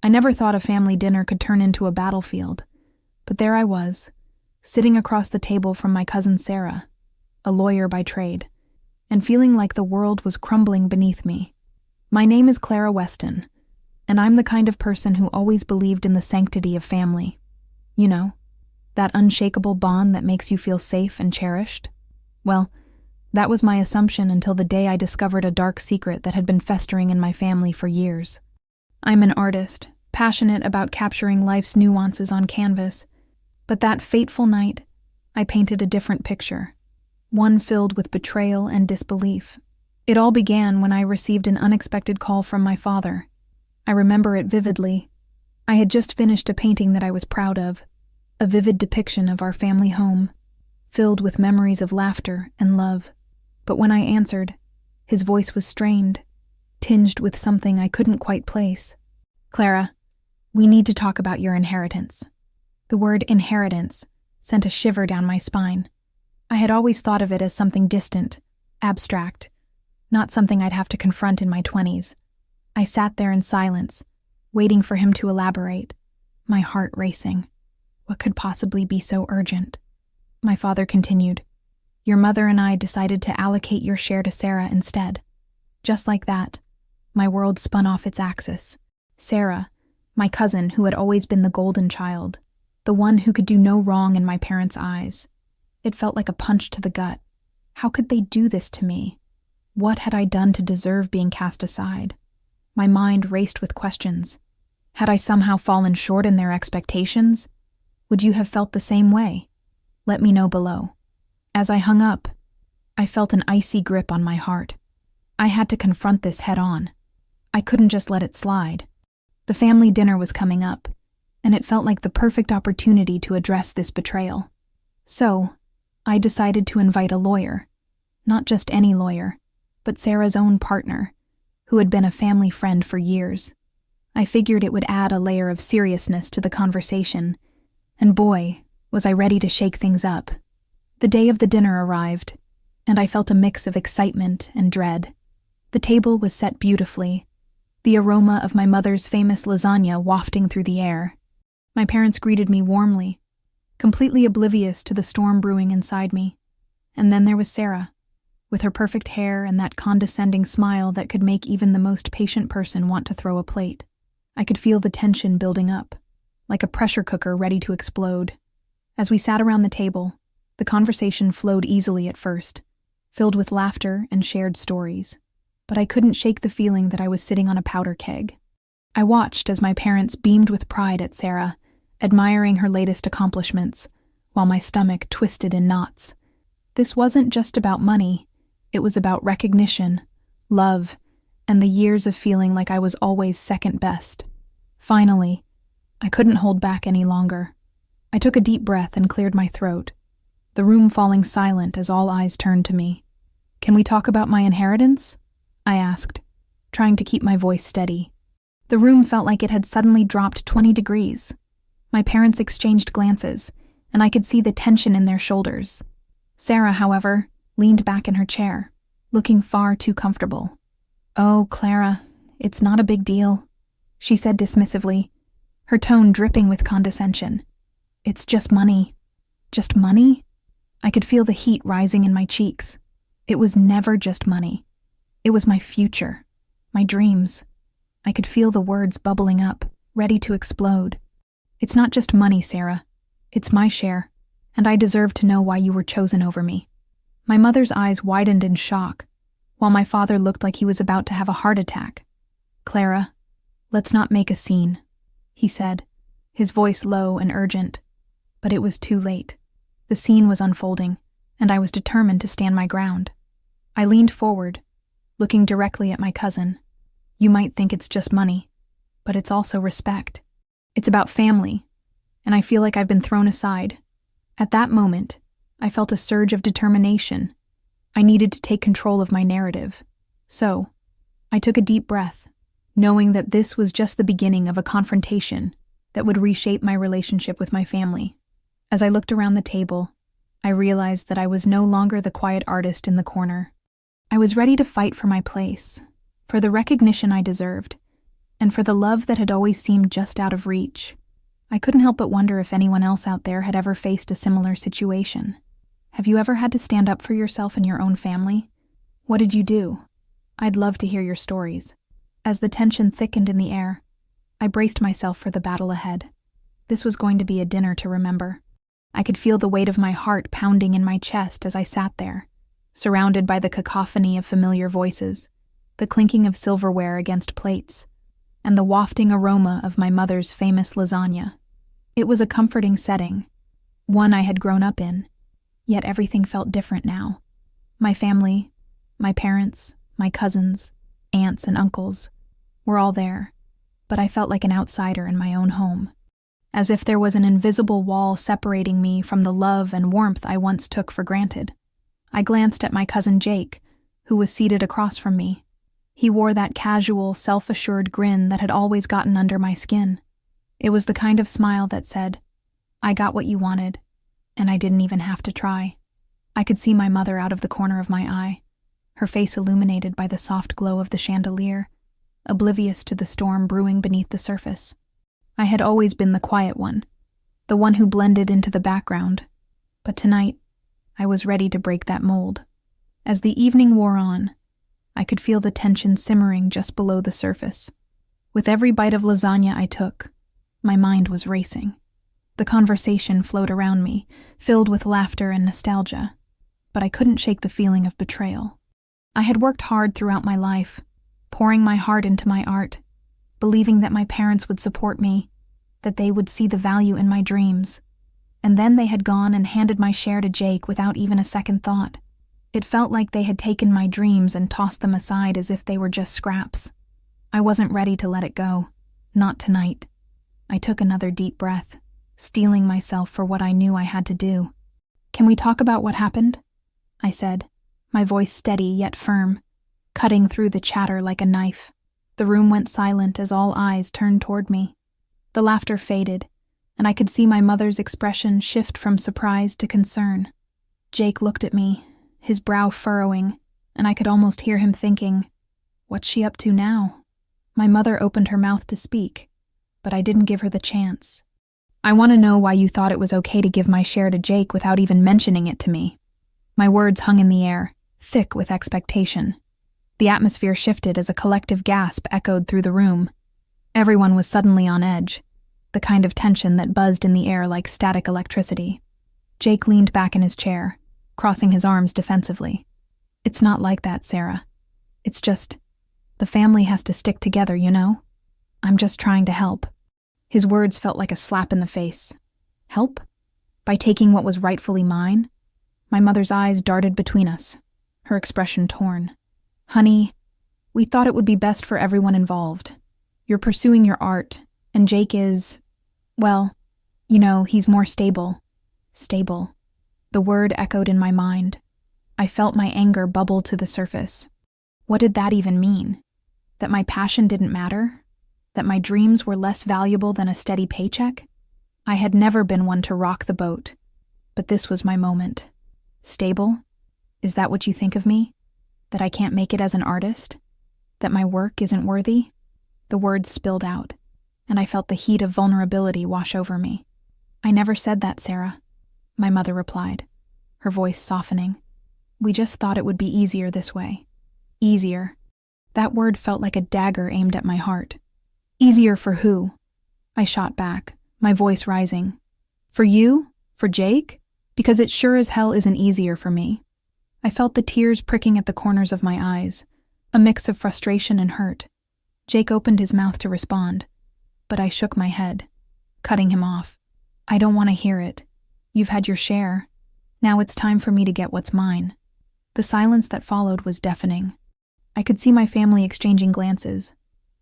I never thought a family dinner could turn into a battlefield, but there I was, sitting across the table from my cousin Sarah, a lawyer by trade, and feeling like the world was crumbling beneath me. My name is Clara Weston, and I'm the kind of person who always believed in the sanctity of family. You know, that unshakable bond that makes you feel safe and cherished? Well, that was my assumption until the day I discovered a dark secret that had been festering in my family for years. I'm an artist, passionate about capturing life's nuances on canvas, but that fateful night, I painted a different picture, one filled with betrayal and disbelief. It all began when I received an unexpected call from my father. I remember it vividly. I had just finished a painting that I was proud of, a vivid depiction of our family home, filled with memories of laughter and love. But when I answered, his voice was strained, tinged with something I couldn't quite place. "Clara, we need to talk about your inheritance." The word inheritance sent a shiver down my spine. I had always thought of it as something distant, abstract, not something I'd have to confront in my 20s. I sat there in silence, waiting for him to elaborate, my heart racing. What could possibly be so urgent? My father continued, "Your mother and I decided to allocate your share to Sarah instead." Just like that, my world spun off its axis. Sarah, my cousin who had always been the golden child, the one who could do no wrong in my parents' eyes. It felt like a punch to the gut. How could they do this to me? What had I done to deserve being cast aside? My mind raced with questions. Had I somehow fallen short in their expectations? Would you have felt the same way? Let me know below. As I hung up, I felt an icy grip on my heart. I had to confront this head on. I couldn't just let it slide. The family dinner was coming up, and it felt like the perfect opportunity to address this betrayal. So, I decided to invite a lawyer. Not just any lawyer, but Sarah's own partner, who had been a family friend for years. I figured it would add a layer of seriousness to the conversation, and boy, was I ready to shake things up. The day of the dinner arrived, and I felt a mix of excitement and dread. The table was set beautifully, the aroma of my mother's famous lasagna wafting through the air. My parents greeted me warmly, completely oblivious to the storm brewing inside me. And then there was Sarah, with her perfect hair and that condescending smile that could make even the most patient person want to throw a plate. I could feel the tension building up, like a pressure cooker ready to explode. As we sat around the table, the conversation flowed easily at first, filled with laughter and shared stories. But I couldn't shake the feeling that I was sitting on a powder keg. I watched as my parents beamed with pride at Sarah, admiring her latest accomplishments, while my stomach twisted in knots. This wasn't just about money. It was about recognition, love, and the years of feeling like I was always second best. Finally, I couldn't hold back any longer. I took a deep breath and cleared my throat, the room falling silent as all eyes turned to me. "Can we talk about my inheritance?" I asked, trying to keep my voice steady. The room felt like it had suddenly dropped 20 degrees. My parents exchanged glances, and I could see the tension in their shoulders. Sarah, however, leaned back in her chair, looking far too comfortable. "Oh, Clara, it's not a big deal," she said dismissively, her tone dripping with condescension. "It's just money." Just money? I could feel the heat rising in my cheeks. It was never just money. It was my future, my dreams. I could feel the words bubbling up, ready to explode. "It's not just money, Sarah. It's my share, and I deserve to know why you were chosen over me." My mother's eyes widened in shock, while my father looked like he was about to have a heart attack. "Clara, let's not make a scene," he said, his voice low and urgent. But it was too late. The scene was unfolding, and I was determined to stand my ground. I leaned forward, looking directly at my cousin. "You might think it's just money, but it's also respect. It's about family, and I feel like I've been thrown aside." At that moment, I felt a surge of determination. I needed to take control of my narrative. So, I took a deep breath, knowing that this was just the beginning of a confrontation that would reshape my relationship with my family. As I looked around the table, I realized that I was no longer the quiet artist in the corner. I was ready to fight for my place, for the recognition I deserved, and for the love that had always seemed just out of reach. I couldn't help but wonder if anyone else out there had ever faced a similar situation. Have you ever had to stand up for yourself and your own family? What did you do? I'd love to hear your stories. As the tension thickened in the air, I braced myself for the battle ahead. This was going to be a dinner to remember. I could feel the weight of my heart pounding in my chest as I sat there, surrounded by the cacophony of familiar voices, the clinking of silverware against plates, and the wafting aroma of my mother's famous lasagna. It was a comforting setting, one I had grown up in, yet everything felt different now. My family, my parents, my cousins, aunts and uncles, were all there, but I felt like an outsider in my own home, as if there was an invisible wall separating me from the love and warmth I once took for granted. I glanced at my cousin Jake, who was seated across from me. He wore that casual, self-assured grin that had always gotten under my skin. It was the kind of smile that said, "I got what you wanted, and I didn't even have to try." I could see my mother out of the corner of my eye, her face illuminated by the soft glow of the chandelier, oblivious to the storm brewing beneath the surface. I had always been the quiet one, the one who blended into the background, but tonight, I was ready to break that mold. As the evening wore on, I could feel the tension simmering just below the surface. With every bite of lasagna I took, my mind was racing. The conversation flowed around me, filled with laughter and nostalgia, but I couldn't shake the feeling of betrayal. I had worked hard throughout my life, pouring my heart into my art, believing that my parents would support me, that they would see the value in my dreams, and then they had gone and handed my share to Jake without even a second thought. It felt like they had taken my dreams and tossed them aside as if they were just scraps. I wasn't ready to let it go. Not tonight. I took another deep breath, steeling myself for what I knew I had to do. "Can we talk about what happened?" I said, my voice steady yet firm, cutting through the chatter like a knife. The room went silent as all eyes turned toward me. The laughter faded, and I could see my mother's expression shift from surprise to concern. Jake looked at me, his brow furrowing, and I could almost hear him thinking, "What's she up to now?" My mother opened her mouth to speak, but I didn't give her the chance. "I want to know why you thought it was okay to give my share to Jake without even mentioning it to me." My words hung in the air, thick with expectation. The atmosphere shifted as a collective gasp echoed through the room. Everyone was suddenly on edge, the kind of tension that buzzed in the air like static electricity. Jake leaned back in his chair, crossing his arms defensively. "It's not like that, Sarah. It's just, the family has to stick together, you know? I'm just trying to help." His words felt like a slap in the face. Help? By taking what was rightfully mine? My mother's eyes darted between us, her expression torn. "Honey, we thought it would be best for everyone involved. You're pursuing your art, and Jake is, well, you know, he's more stable." Stable. The word echoed in my mind. I felt my anger bubble to the surface. What did that even mean? That my passion didn't matter? That my dreams were less valuable than a steady paycheck? I had never been one to rock the boat, but this was my moment. Stable? Is that what you think of me? That I can't make it as an artist? That my work isn't worthy? The words spilled out, and I felt the heat of vulnerability wash over me. "I never said that, Sarah," my mother replied, her voice softening. "We just thought it would be easier this way." Easier. That word felt like a dagger aimed at my heart. Easier for who? I shot back, my voice rising. "For you? For Jake? Because it sure as hell isn't easier for me." I felt the tears pricking at the corners of my eyes, a mix of frustration and hurt. Jake opened his mouth to respond, but I shook my head, cutting him off. "I don't want to hear it. You've had your share. Now it's time for me to get what's mine." The silence that followed was deafening. I could see my family exchanging glances,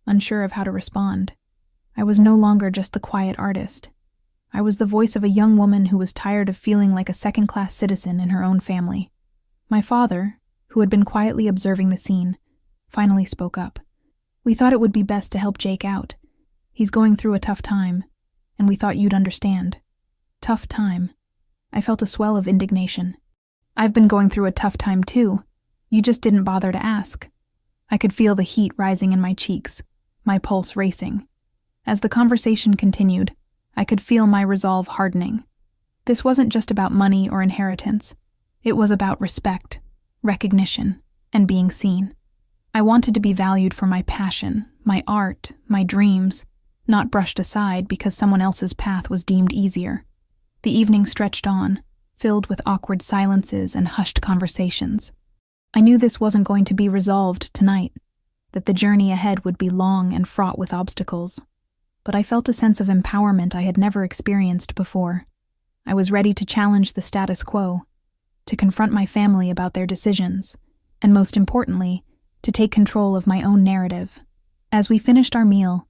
unsure of how to respond. I was no longer just the quiet artist. I was the voice of a young woman who was tired of feeling like a second-class citizen in her own family. My father, who had been quietly observing the scene, finally spoke up. "We thought it would be best to help Jake out. He's going through a tough time, and we thought you'd understand." Tough time. I felt a swell of indignation. "I've been going through a tough time too. You just didn't bother to ask." I could feel the heat rising in my cheeks, my pulse racing. As the conversation continued, I could feel my resolve hardening. This wasn't just about money or inheritance. It was about respect, recognition, and being seen. I wanted to be valued for my passion, my art, my dreams, not brushed aside because someone else's path was deemed easier. The evening stretched on, filled with awkward silences and hushed conversations. I knew this wasn't going to be resolved tonight, that the journey ahead would be long and fraught with obstacles. But I felt a sense of empowerment I had never experienced before. I was ready to challenge the status quo, to confront my family about their decisions, and most importantly, to take control of my own narrative. As we finished our meal,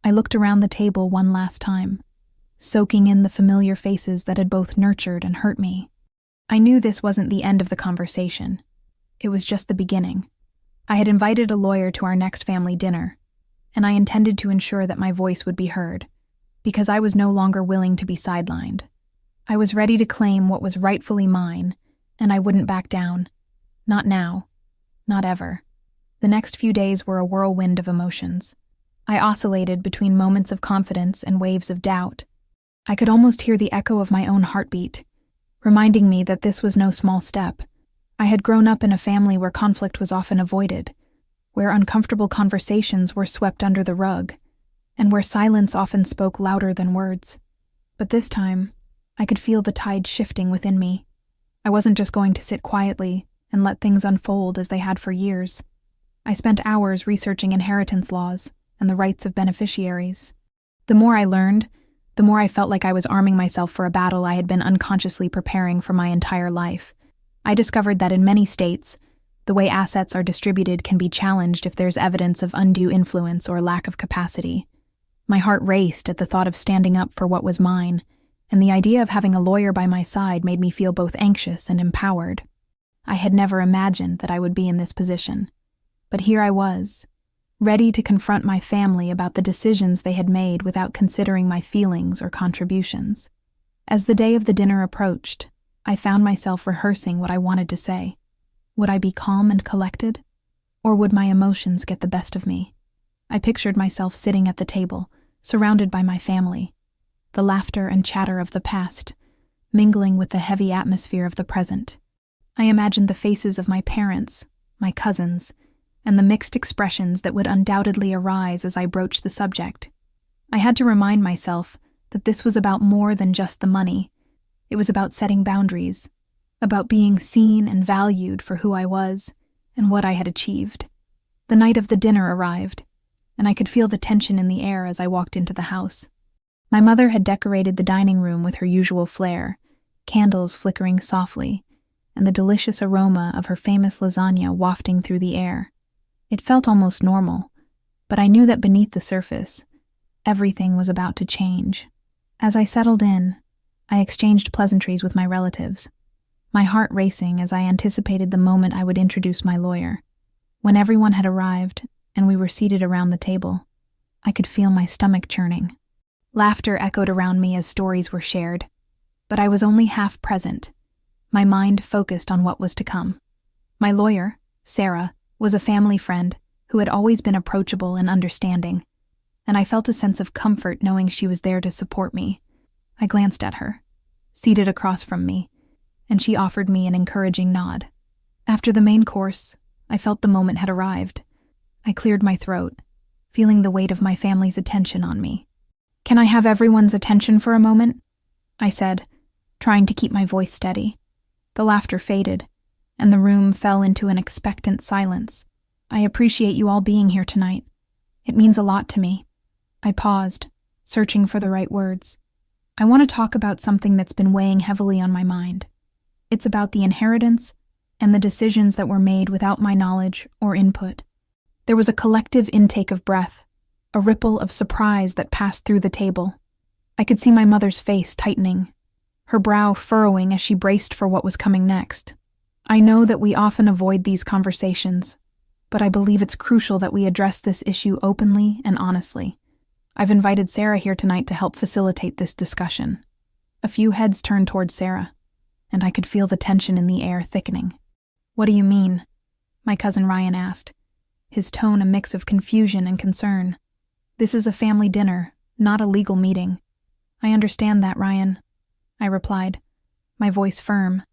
I looked around the table one last time, soaking in the familiar faces that had both nurtured and hurt me. I knew this wasn't the end of the conversation. It was just the beginning. I had invited a lawyer to our next family dinner, and I intended to ensure that my voice would be heard, because I was no longer willing to be sidelined. I was ready to claim what was rightfully mine, and I wouldn't back down. Not now. Not ever. The next few days were a whirlwind of emotions. I oscillated between moments of confidence and waves of doubt. I could almost hear the echo of my own heartbeat, reminding me that this was no small step. I had grown up in a family where conflict was often avoided, where uncomfortable conversations were swept under the rug, and where silence often spoke louder than words. But this time, I could feel the tide shifting within me. I wasn't just going to sit quietly and let things unfold as they had for years. I spent hours researching inheritance laws and the rights of beneficiaries. The more I learned, the more I felt like I was arming myself for a battle I had been unconsciously preparing for my entire life. I discovered that in many states, the way assets are distributed can be challenged if there's evidence of undue influence or lack of capacity. My heart raced at the thought of standing up for what was mine, and the idea of having a lawyer by my side made me feel both anxious and empowered. I had never imagined that I would be in this position. But here I was, ready to confront my family about the decisions they had made without considering my feelings or contributions. As the day of the dinner approached, I found myself rehearsing what I wanted to say. Would I be calm and collected? Or would my emotions get the best of me? I pictured myself sitting at the table, surrounded by my family, the laughter and chatter of the past, mingling with the heavy atmosphere of the present. I imagined the faces of my parents, my cousins, and the mixed expressions that would undoubtedly arise as I broached the subject. I had to remind myself that this was about more than just the money. It was about setting boundaries, about being seen and valued for who I was and what I had achieved. The night of the dinner arrived, and I could feel the tension in the air as I walked into the house. My mother had decorated the dining room with her usual flair, candles flickering softly, and the delicious aroma of her famous lasagna wafting through the air. It felt almost normal, but I knew that beneath the surface, everything was about to change. As I settled in, I exchanged pleasantries with my relatives, my heart racing as I anticipated the moment I would introduce my lawyer. When everyone had arrived and we were seated around the table, I could feel my stomach churning. Laughter echoed around me as stories were shared, but I was only half present, my mind focused on what was to come. My lawyer, Sarah, was a family friend who had always been approachable and understanding, and I felt a sense of comfort knowing she was there to support me. I glanced at her, seated across from me, and she offered me an encouraging nod. After the main course, I felt the moment had arrived. I cleared my throat, feeling the weight of my family's attention on me. "Can I have everyone's attention for a moment?" I said, trying to keep my voice steady. The laughter faded, and the room fell into an expectant silence. "I appreciate you all being here tonight. It means a lot to me." I paused, searching for the right words. "I want to talk about something that's been weighing heavily on my mind. It's about the inheritance and the decisions that were made without my knowledge or input." There was a collective intake of breath, a ripple of surprise that passed through the table. I could see my mother's face tightening, her brow furrowing as she braced for what was coming next. I know that we often avoid these conversations, but I believe it's crucial that we address this issue openly and honestly. I've invited Sarah here tonight to help facilitate this discussion. A few heads turned toward Sarah, and I could feel the tension in the air thickening. "What do you mean?" my cousin Ryan asked, his tone a mix of confusion and concern. This is a family dinner, not a legal meeting. I understand that, Ryan, I replied, my voice firm.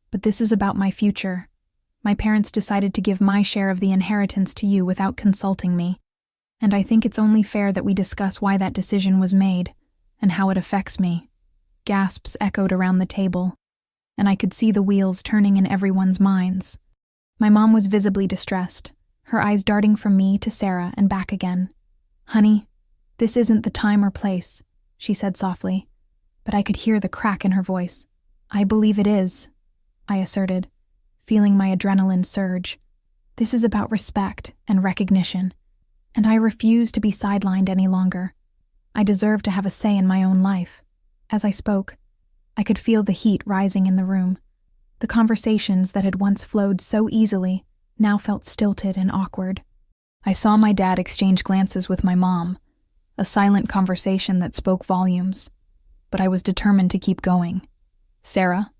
But this is about my future. My parents decided to give my share of the inheritance to you without consulting me, and I think it's only fair that we discuss why that decision was made and how it affects me. Gasps echoed around the table, and I could see the wheels turning in everyone's minds. My mom was visibly distressed, her eyes darting from me to Sarah and back again. Honey, this isn't the time or place, she said softly, but I could hear the crack in her voice. I believe it is, I asserted, feeling my adrenaline surge. This is about respect and recognition, and I refuse to be sidelined any longer. I deserve to have a say in my own life. As I spoke, I could feel the heat rising in the room. The conversations that had once flowed so easily now felt stilted and awkward. I saw my dad exchange glances with my mom, a silent conversation that spoke volumes, but I was determined to keep going. Sarah,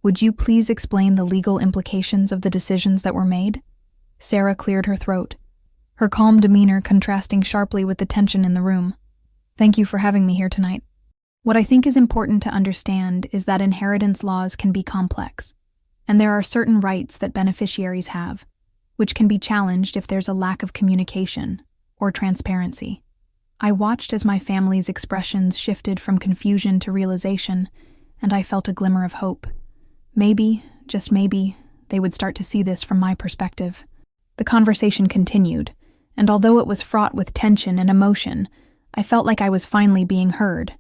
would you please explain the legal implications of the decisions that were made? Sarah cleared her throat, her calm demeanor contrasting sharply with the tension in the room. Thank you for having me here tonight. What I think is important to understand is that inheritance laws can be complex, and there are certain rights that beneficiaries have, which can be challenged if there's a lack of communication or transparency. I watched as my family's expressions shifted from confusion to realization, and I felt a glimmer of hope. Maybe, just maybe, they would start to see this from my perspective. The conversation continued, and although it was fraught with tension and emotion, I felt like I was finally being heard.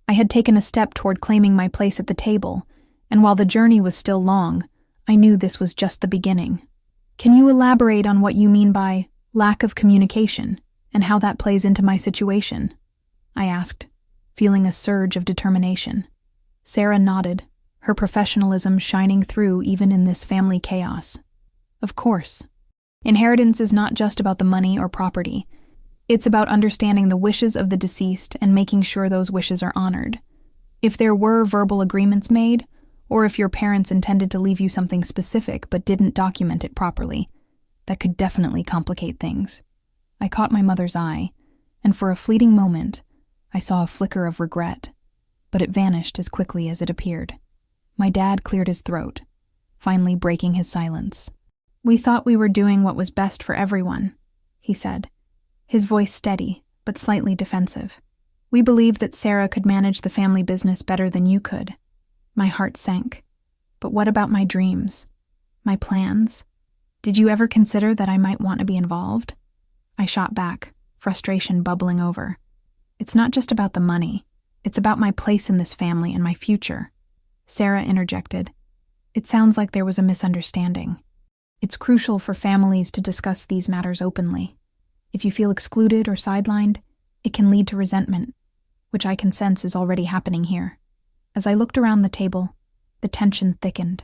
I had taken a step toward claiming my place at the table, and while the journey was still long, I knew this was just the beginning. Can you elaborate on what you mean by lack of communication and how that plays into my situation? I asked, feeling a surge of determination. Sarah nodded, her professionalism shining through even in this family chaos. Of course. Inheritance is not just about the money or property. It's about understanding the wishes of the deceased and making sure those wishes are honored. If there were verbal agreements made, or if your parents intended to leave you something specific but didn't document it properly, that could definitely complicate things. I caught my mother's eye, and for a fleeting moment, I saw a flicker of regret, but it vanished as quickly as it appeared. My dad cleared his throat, finally breaking his silence. We thought we were doing what was best for everyone, he said, his voice steady but slightly defensive. We believed that Sarah could manage the family business better than you could. My heart sank. But what about my dreams? My plans? Did you ever consider that I might want to be involved? I shot back, frustration bubbling over. It's not just about the money. It's about my place in this family and my future. Sarah interjected. It sounds like there was a misunderstanding. It's crucial for families to discuss these matters openly. If you feel excluded or sidelined, it can lead to resentment, which I can sense is already happening here. As I looked around the table, the tension thickened.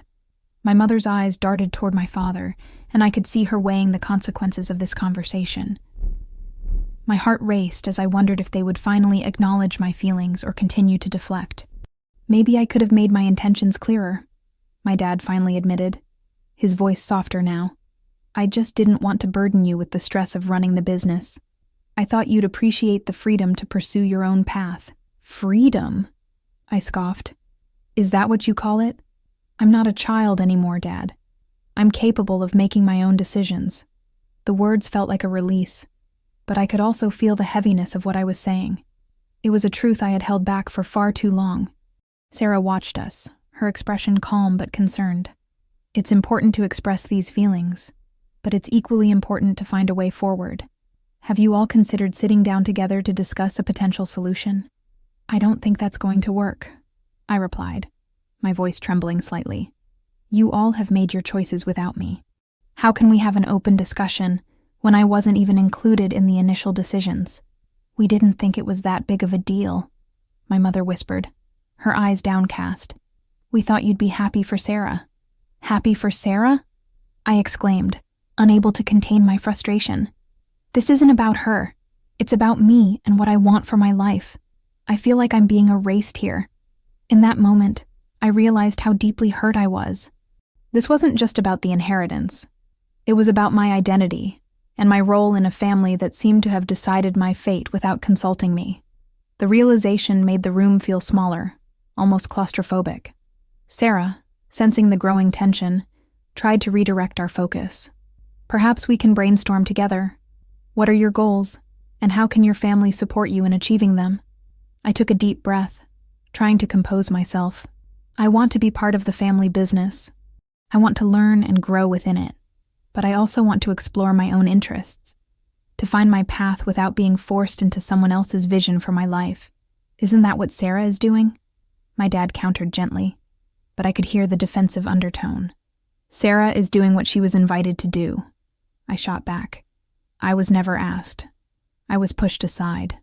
My mother's eyes darted toward my father, and I could see her weighing the consequences of this conversation. My heart raced as I wondered if they would finally acknowledge my feelings or continue to deflect. Maybe I could have made my intentions clearer, my dad finally admitted, his voice softer now. I just didn't want to burden you with the stress of running the business. I thought you'd appreciate the freedom to pursue your own path. Freedom? I scoffed. Is that what you call it? I'm not a child anymore, Dad. I'm capable of making my own decisions. The words felt like a release, but I could also feel the heaviness of what I was saying. It was a truth I had held back for far too long. Sarah watched us, her expression calm but concerned. It's important to express these feelings, but it's equally important to find a way forward. Have you all considered sitting down together to discuss a potential solution? I don't think that's going to work, I replied, my voice trembling slightly. You all have made your choices without me. How can we have an open discussion when I wasn't even included in the initial decisions? We didn't think it was that big of a deal, my mother whispered, her eyes downcast. We thought you'd be happy for Sarah. Happy for Sarah? I exclaimed, unable to contain my frustration. This isn't about her. It's about me and what I want for my life. I feel like I'm being erased here. In that moment, I realized how deeply hurt I was. This wasn't just about the inheritance. It was about my identity, and my role in a family that seemed to have decided my fate without consulting me. The realization made the room feel smaller, almost claustrophobic. Sarah, sensing the growing tension, tried to redirect our focus. Perhaps we can brainstorm together. What are your goals, and how can your family support you in achieving them? I took a deep breath, trying to compose myself. I want to be part of the family business. I want to learn and grow within it, but I also want to explore my own interests, to find my path without being forced into someone else's vision for my life. Isn't that what Sarah is doing? My dad countered gently, but I could hear the defensive undertone. Sarah is doing what she was invited to do. I shot back. I was never asked. I was pushed aside.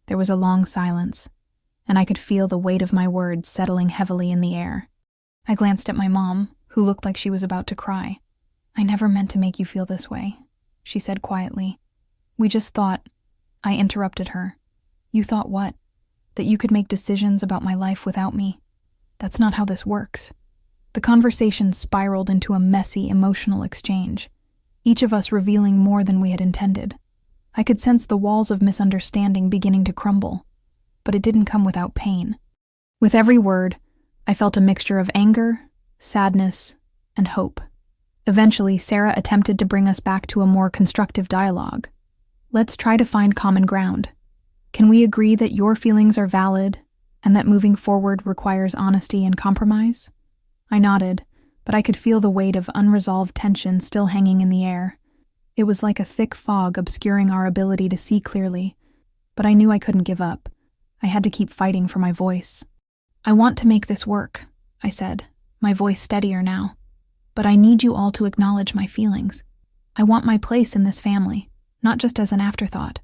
There was a long silence, and I could feel the weight of my words settling heavily in the air. I glanced at my mom, who looked like she was about to cry. I never meant to make you feel this way, she said quietly. We just thought— I interrupted her. You thought what? That you could make decisions about my life without me? That's not how this works. The conversation spiraled into a messy, emotional exchange, each of us revealing more than we had intended. I could sense the walls of misunderstanding beginning to crumble, but it didn't come without pain. With every word, I felt a mixture of anger, sadness, and hope. Eventually, Sarah attempted to bring us back to a more constructive dialogue. Let's try to find common ground. Can we agree that your feelings are valid and that moving forward requires honesty and compromise? I nodded, but I could feel the weight of unresolved tension still hanging in the air. It was like a thick fog obscuring our ability to see clearly, but I knew I couldn't give up. I had to keep fighting for my voice. I want to make this work, I said, my voice steadier now. But I need you all to acknowledge my feelings. I want my place in this family, not just as an afterthought.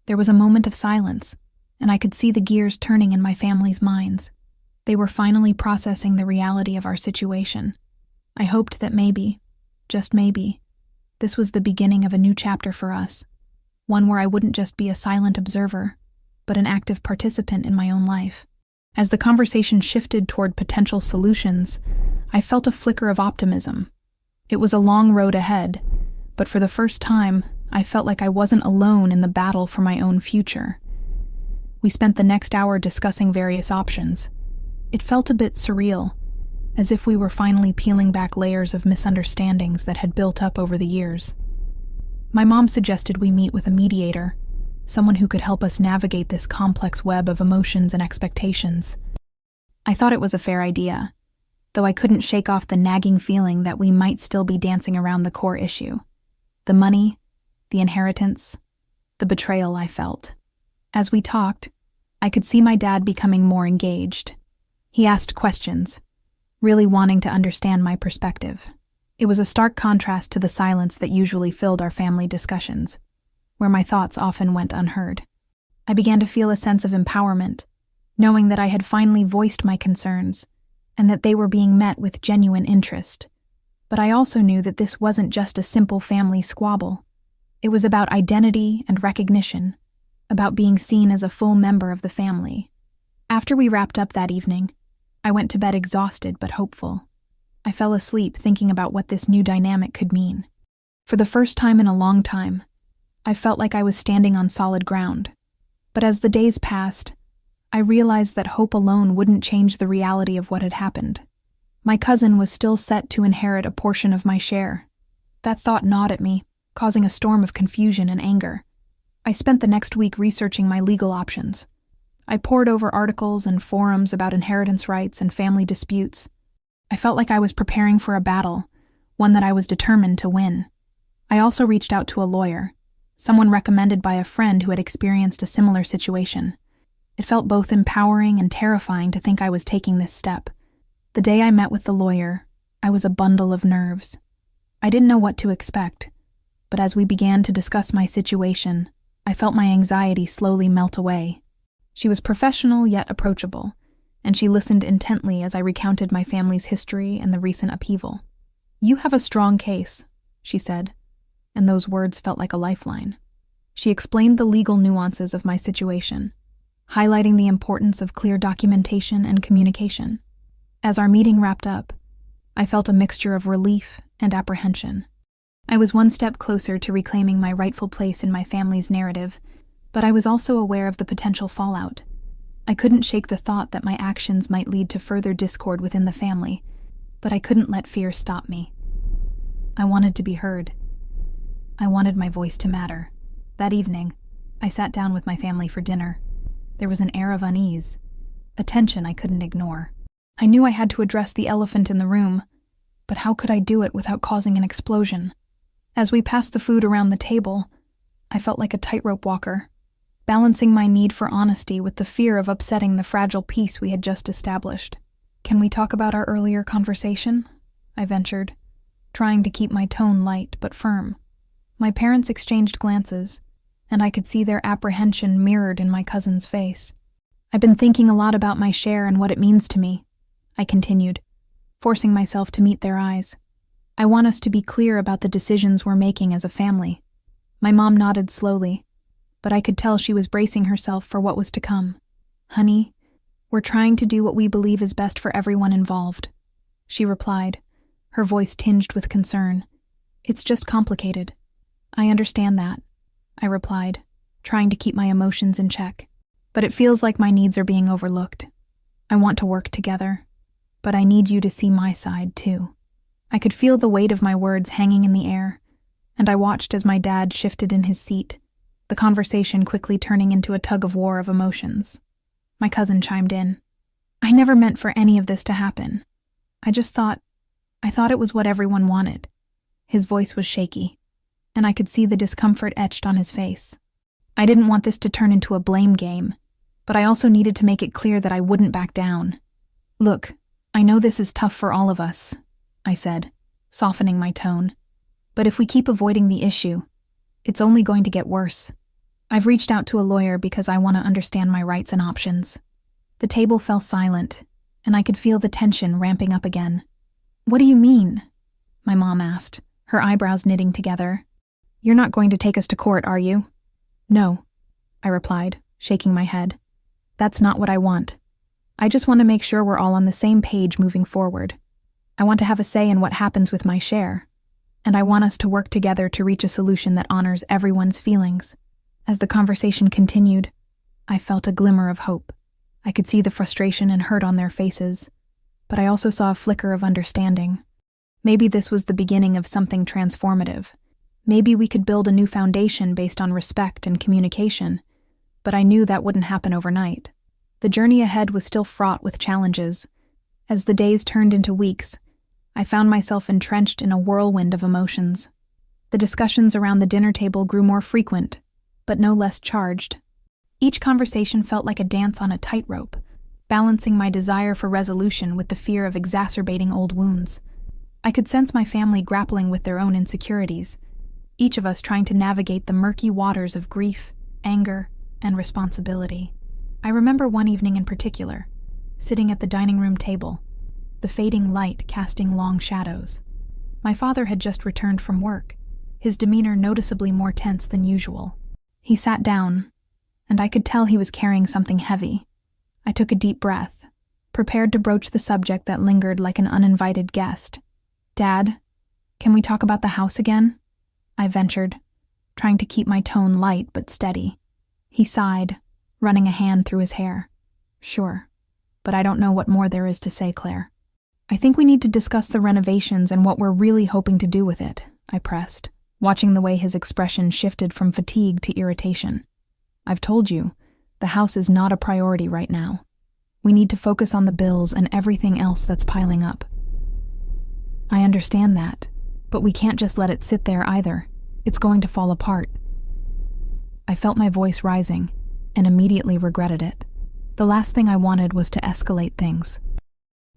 There was a moment of silence, and I could see the gears turning in my family's minds. They were finally processing the reality of our situation. I hoped that maybe, just maybe, this was the beginning of a new chapter for us, one where I wouldn't just be a silent observer, but an active participant in my own life. As the conversation shifted toward potential solutions, I felt a flicker of optimism. It was a long road ahead, but for the first time, I felt like I wasn't alone in the battle for my own future. We spent the next hour discussing various options. It felt a bit surreal, as if we were finally peeling back layers of misunderstandings that had built up over the years. My mom suggested we meet with a mediator, someone who could help us navigate this complex web of emotions and expectations. I thought it was a fair idea, though I couldn't shake off the nagging feeling that we might still be dancing around the core issue. The money, the inheritance, the betrayal I felt. As we talked, I could see my dad becoming more engaged. He asked questions, really wanting to understand my perspective. It was a stark contrast to the silence that usually filled our family discussions, where my thoughts often went unheard. I began to feel a sense of empowerment, knowing that I had finally voiced my concerns, and that they were being met with genuine interest. But I also knew that this wasn't just a simple family squabble. It was about identity and recognition, about being seen as a full member of the family. After we wrapped up that evening, I went to bed exhausted but hopeful. I fell asleep thinking about what this new dynamic could mean. For the first time in a long time, I felt like I was standing on solid ground. But as the days passed, I realized that hope alone wouldn't change the reality of what had happened. My cousin was still set to inherit a portion of my share. That thought gnawed at me, causing a storm of confusion and anger. I spent the next week researching my legal options. I pored over articles and forums about inheritance rights and family disputes. I felt like I was preparing for a battle, one that I was determined to win. I also reached out to a lawyer, someone recommended by a friend who had experienced a similar situation. It felt both empowering and terrifying to think I was taking this step. The day I met with the lawyer, I was a bundle of nerves. I didn't know what to expect, but as we began to discuss my situation, I felt my anxiety slowly melt away. She was professional yet approachable, and she listened intently as I recounted my family's history and the recent upheaval. "You have a strong case," she said, and those words felt like a lifeline. She explained the legal nuances of my situation, highlighting the importance of clear documentation and communication. As our meeting wrapped up, I felt a mixture of relief and apprehension. I was one step closer to reclaiming my rightful place in my family's narrative, but I was also aware of the potential fallout. I couldn't shake the thought that my actions might lead to further discord within the family, but I couldn't let fear stop me. I wanted to be heard. I wanted my voice to matter. That evening, I sat down with my family for dinner. There was an air of unease, a tension I couldn't ignore. I knew I had to address the elephant in the room, but how could I do it without causing an explosion? As we passed the food around the table, I felt like a tightrope walker, balancing my need for honesty with the fear of upsetting the fragile peace we had just established. "Can we talk about our earlier conversation?" I ventured, trying to keep my tone light but firm. My parents exchanged glances, and I could see their apprehension mirrored in my cousin's face. "I've been thinking a lot about my share and what it means to me," I continued, forcing myself to meet their eyes. "I want us to be clear about the decisions we're making as a family." My mom nodded slowly, but I could tell she was bracing herself for what was to come. "Honey, we're trying to do what we believe is best for everyone involved," she replied, her voice tinged with concern. "It's just complicated." "I understand that," I replied, trying to keep my emotions in check. "But it feels like my needs are being overlooked. I want to work together, but I need you to see my side, too." I could feel the weight of my words hanging in the air, and I watched as my dad shifted in his seat, the conversation quickly turning into a tug-of-war of emotions. My cousin chimed in. "I never meant for any of this to happen. I thought it was what everyone wanted." His voice was shaky, and I could see the discomfort etched on his face. "I didn't want this to turn into a blame game, but I also needed to make it clear that I wouldn't back down. Look, I know this is tough for all of us," I said, softening my tone. "But if we keep avoiding the issue, it's only going to get worse. I've reached out to a lawyer because I want to understand my rights and options." The table fell silent, and I could feel the tension ramping up again. "What do you mean?" my mom asked, her eyebrows knitting together. "You're not going to take us to court, are you?" "No," I replied, shaking my head. "That's not what I want. I just want to make sure we're all on the same page moving forward. I want to have a say in what happens with my share, and I want us to work together to reach a solution that honors everyone's feelings." As the conversation continued, I felt a glimmer of hope. I could see the frustration and hurt on their faces, but I also saw a flicker of understanding. Maybe this was the beginning of something transformative. Maybe we could build a new foundation based on respect and communication, but I knew that wouldn't happen overnight. The journey ahead was still fraught with challenges. As the days turned into weeks, I found myself entrenched in a whirlwind of emotions. The discussions around the dinner table grew more frequent, but no less charged. Each conversation felt like a dance on a tightrope, balancing my desire for resolution with the fear of exacerbating old wounds. I could sense my family grappling with their own insecurities, each of us trying to navigate the murky waters of grief, anger, and responsibility. I remember one evening in particular, sitting at the dining room table, the fading light casting long shadows. My father had just returned from work, his demeanor noticeably more tense than usual. He sat down, and I could tell he was carrying something heavy. I took a deep breath, prepared to broach the subject that lingered like an uninvited guest. "Dad, can we talk about the house again?" I ventured, trying to keep my tone light but steady. He sighed, running a hand through his hair. "Sure, but I don't know what more there is to say, Claire." "I think we need to discuss the renovations and what we're really hoping to do with it," I pressed, watching the way his expression shifted from fatigue to irritation. "I've told you, the house is not a priority right now. We need to focus on the bills and everything else that's piling up." "I understand that, but we can't just let it sit there either. It's going to fall apart." I felt my voice rising, and immediately regretted it. The last thing I wanted was to escalate things.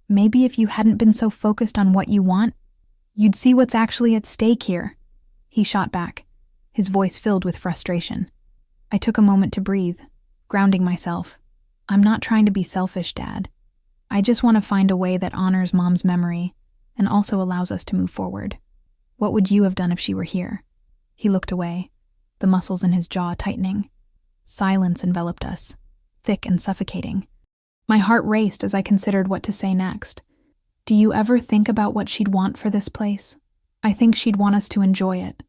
"Maybe if you hadn't been so focused on what you want, you'd see what's actually at stake here," he shot back, his voice filled with frustration. I took a moment to breathe, grounding myself. "I'm not trying to be selfish, Dad. I just want to find a way that honors Mom's memory and also allows us to move forward. What would you have done if she were here?" He looked away, the muscles in his jaw tightening. Silence enveloped us, thick and suffocating. My heart raced as I considered what to say next. "Do you ever think about what she'd want for this place?" I think she'd want us to enjoy it,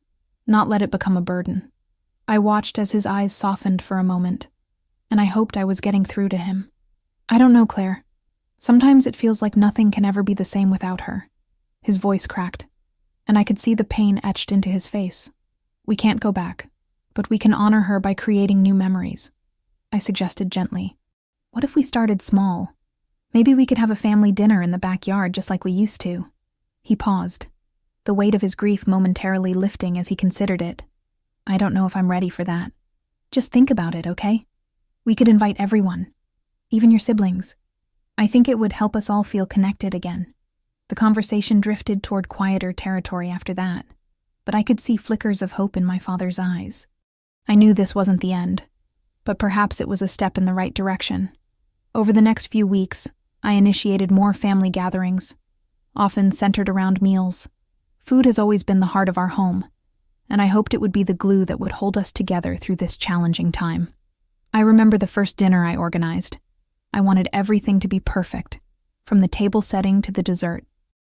not let it become a burden. I watched as his eyes softened for a moment, and I hoped I was getting through to him. I don't know, Claire. Sometimes it feels like nothing can ever be the same without her. His voice cracked, and I could see the pain etched into his face. We can't go back, but we can honor her by creating new memories. I suggested gently. What if we started small? Maybe we could have a family dinner in the backyard just like we used to. He paused, the weight of his grief momentarily lifting as he considered it. I don't know if I'm ready for that. Just think about it, okay? We could invite everyone, even your siblings. I think it would help us all feel connected again. The conversation drifted toward quieter territory after that, but I could see flickers of hope in my father's eyes. I knew this wasn't the end, but perhaps it was a step in the right direction. Over the next few weeks, I initiated more family gatherings, often centered around meals. Food has always been the heart of our home, and I hoped it would be the glue that would hold us together through this challenging time. I remember the first dinner I organized. I wanted everything to be perfect, from the table setting to the dessert.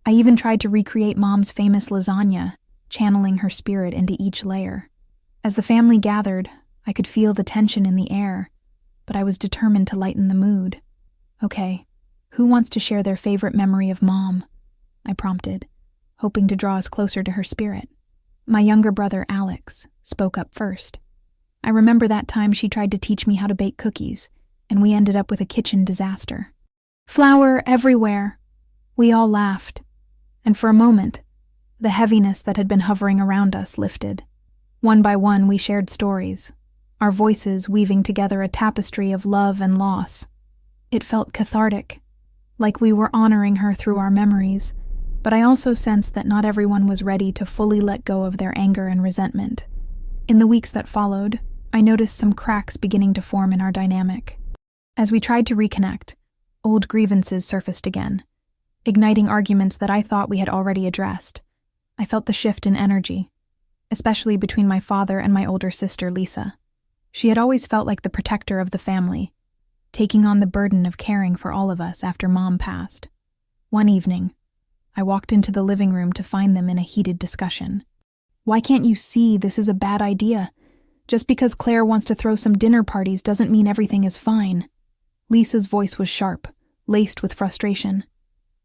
I even tried to recreate Mom's famous lasagna, channeling her spirit into each layer. As the family gathered, I could feel the tension in the air, but I was determined to lighten the mood. Okay, who wants to share their favorite memory of Mom? I prompted, hoping to draw us closer to her spirit. My younger brother, Alex, spoke up first. I remember that time she tried to teach me how to bake cookies, and we ended up with a kitchen disaster. Flour everywhere. We all laughed, and for a moment, the heaviness that had been hovering around us lifted. One by one, we shared stories, our voices weaving together a tapestry of love and loss. It felt cathartic, like we were honoring her through our memories, but I also sensed that not everyone was ready to fully let go of their anger and resentment. In the weeks that followed, I noticed some cracks beginning to form in our dynamic. As we tried to reconnect, old grievances surfaced again, igniting arguments that I thought we had already addressed. I felt the shift in energy, especially between my father and my older sister, Lisa. She had always felt like the protector of the family, taking on the burden of caring for all of us after Mom passed. One evening, I walked into the living room to find them in a heated discussion. Why can't you see this is a bad idea? Just because Claire wants to throw some dinner parties doesn't mean everything is fine. Lisa's voice was sharp, laced with frustration.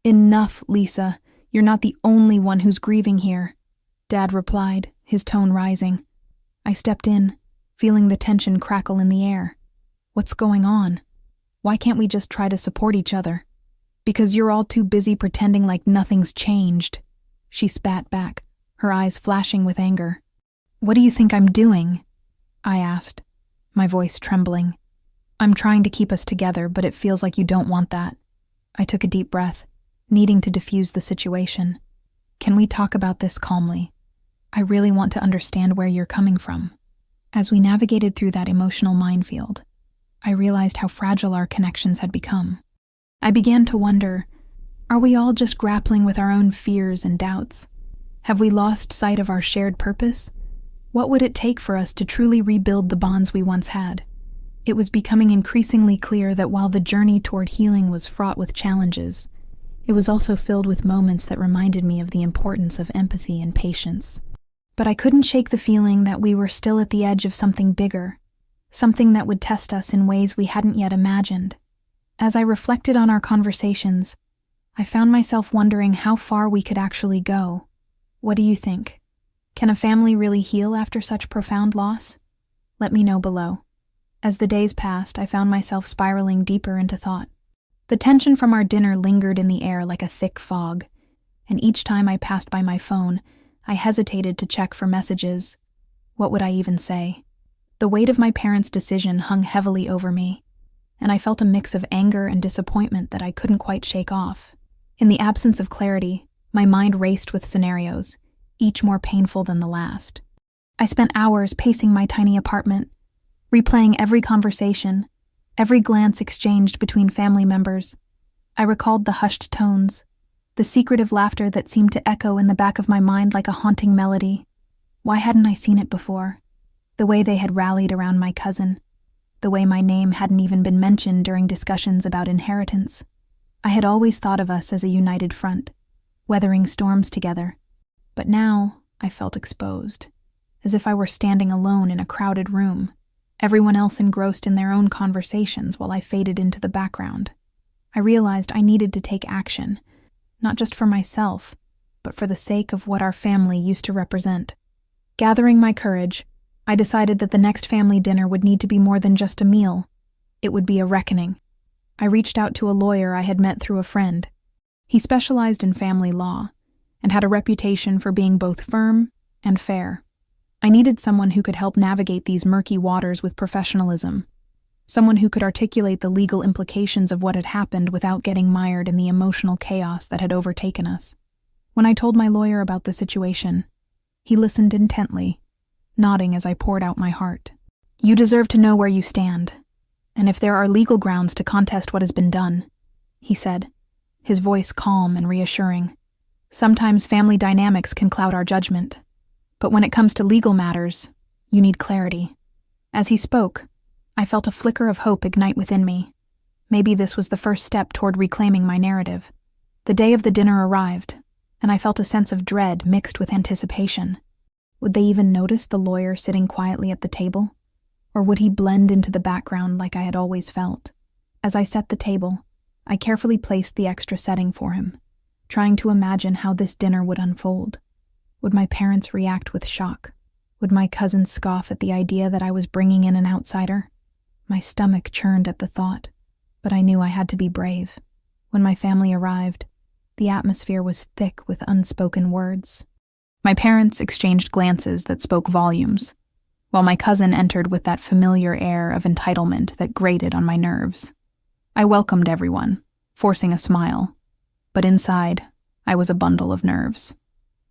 Enough, Lisa. You're not the only one who's grieving here, Dad replied, his tone rising. I stepped in, feeling the tension crackle in the air. What's going on? Why can't we just try to support each other? Because you're all too busy pretending like nothing's changed. She spat back, her eyes flashing with anger. What do you think I'm doing? I asked, my voice trembling. I'm trying to keep us together, but it feels like you don't want that. I took a deep breath, needing to diffuse the situation. Can we talk about this calmly? I really want to understand where you're coming from. As we navigated through that emotional minefield, I realized how fragile our connections had become. I began to wonder, are we all just grappling with our own fears and doubts? Have we lost sight of our shared purpose? What would it take for us to truly rebuild the bonds we once had? It was becoming increasingly clear that while the journey toward healing was fraught with challenges, it was also filled with moments that reminded me of the importance of empathy and patience. But I couldn't shake the feeling that we were still at the edge of something bigger, something that would test us in ways we hadn't yet imagined. As I reflected on our conversations, I found myself wondering how far we could actually go. What do you think? Can a family really heal after such profound loss? Let me know below. As the days passed, I found myself spiraling deeper into thought. The tension from our dinner lingered in the air like a thick fog, and each time I passed by my phone, I hesitated to check for messages. What would I even say? The weight of my parents' decision hung heavily over me, and I felt a mix of anger and disappointment that I couldn't quite shake off. In the absence of clarity, my mind raced with scenarios, each more painful than the last. I spent hours pacing my tiny apartment, replaying every conversation, every glance exchanged between family members. I recalled the hushed tones, the secretive laughter that seemed to echo in the back of my mind like a haunting melody. Why hadn't I seen it before? The way they had rallied around my cousin, the way my name hadn't even been mentioned during discussions about inheritance. I had always thought of us as a united front, weathering storms together. But now I felt exposed, as if I were standing alone in a crowded room, everyone else engrossed in their own conversations while I faded into the background. I realized I needed to take action, not just for myself, but for the sake of what our family used to represent. Gathering my courage, I decided that the next family dinner would need to be more than just a meal. It would be a reckoning. I reached out to a lawyer I had met through a friend. He specialized in family law and had a reputation for being both firm and fair. I needed someone who could help navigate these murky waters with professionalism, someone who could articulate the legal implications of what had happened without getting mired in the emotional chaos that had overtaken us. When I told my lawyer about the situation, he listened intently, nodding as I poured out my heart. "You deserve to know where you stand, and if there are legal grounds to contest what has been done," he said, his voice calm and reassuring. "Sometimes family dynamics can cloud our judgment, but when it comes to legal matters, you need clarity." As he spoke, I felt a flicker of hope ignite within me. Maybe this was the first step toward reclaiming my narrative. The day of the dinner arrived, and I felt a sense of dread mixed with anticipation. Would they even notice the lawyer sitting quietly at the table? Or would he blend into the background like I had always felt? As I set the table, I carefully placed the extra setting for him, trying to imagine how this dinner would unfold. Would my parents react with shock? Would my cousin scoff at the idea that I was bringing in an outsider? My stomach churned at the thought, but I knew I had to be brave. When my family arrived, the atmosphere was thick with unspoken words. My parents exchanged glances that spoke volumes, while my cousin entered with that familiar air of entitlement that grated on my nerves. I welcomed everyone, forcing a smile, but inside, I was a bundle of nerves.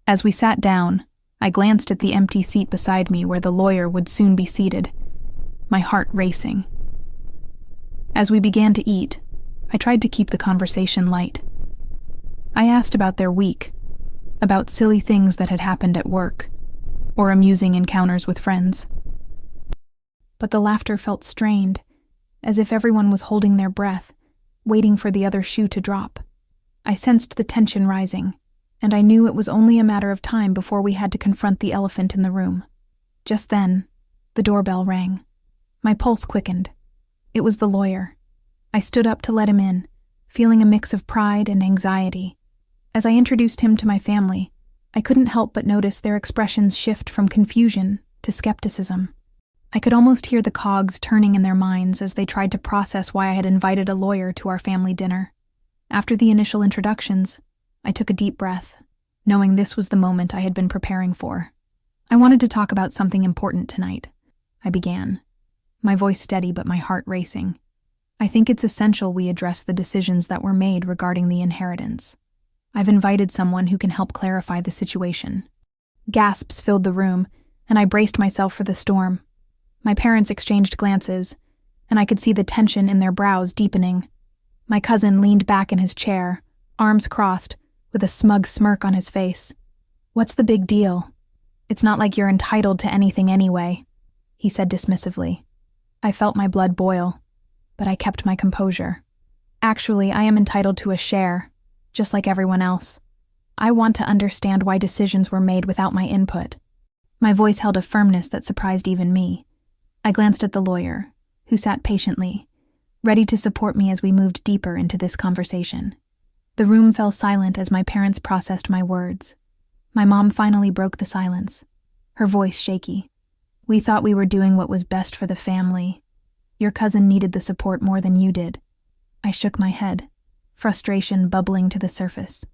As we sat down, I glanced at the empty seat beside me where the lawyer would soon be seated, my heart racing. As we began to eat, I tried to keep the conversation light. I asked about their week, about silly things that had happened at work, or amusing encounters with friends. But the laughter felt strained, as if everyone was holding their breath, waiting for the other shoe to drop. I sensed the tension rising, and I knew it was only a matter of time before we had to confront the elephant in the room. Just then, the doorbell rang. My pulse quickened. It was the lawyer. I stood up to let him in, feeling a mix of pride and anxiety. As I introduced him to my family, I couldn't help but notice their expressions shift from confusion to skepticism. I could almost hear the cogs turning in their minds as they tried to process why I had invited a lawyer to our family dinner. After the initial introductions, I took a deep breath, knowing this was the moment I had been preparing for. "I wanted to talk about something important tonight," I began, my voice steady but my heart racing. "I think it's essential we address the decisions that were made regarding the inheritance. I've invited someone who can help clarify the situation." Gasps filled the room, and I braced myself for the storm. My parents exchanged glances, and I could see the tension in their brows deepening. My cousin leaned back in his chair, arms crossed, with a smug smirk on his face. "What's the big deal? It's not like you're entitled to anything anyway," he said dismissively. I felt my blood boil, but I kept my composure. "Actually, I am entitled to a share, just like everyone else. I want to understand why decisions were made without my input." My voice held a firmness that surprised even me. I glanced at the lawyer, who sat patiently, ready to support me as we moved deeper into this conversation. The room fell silent as my parents processed my words. My mom finally broke the silence, her voice shaky. "We thought we were doing what was best for the family. Your cousin needed the support more than you did." I shook my head, frustration bubbling to the surface.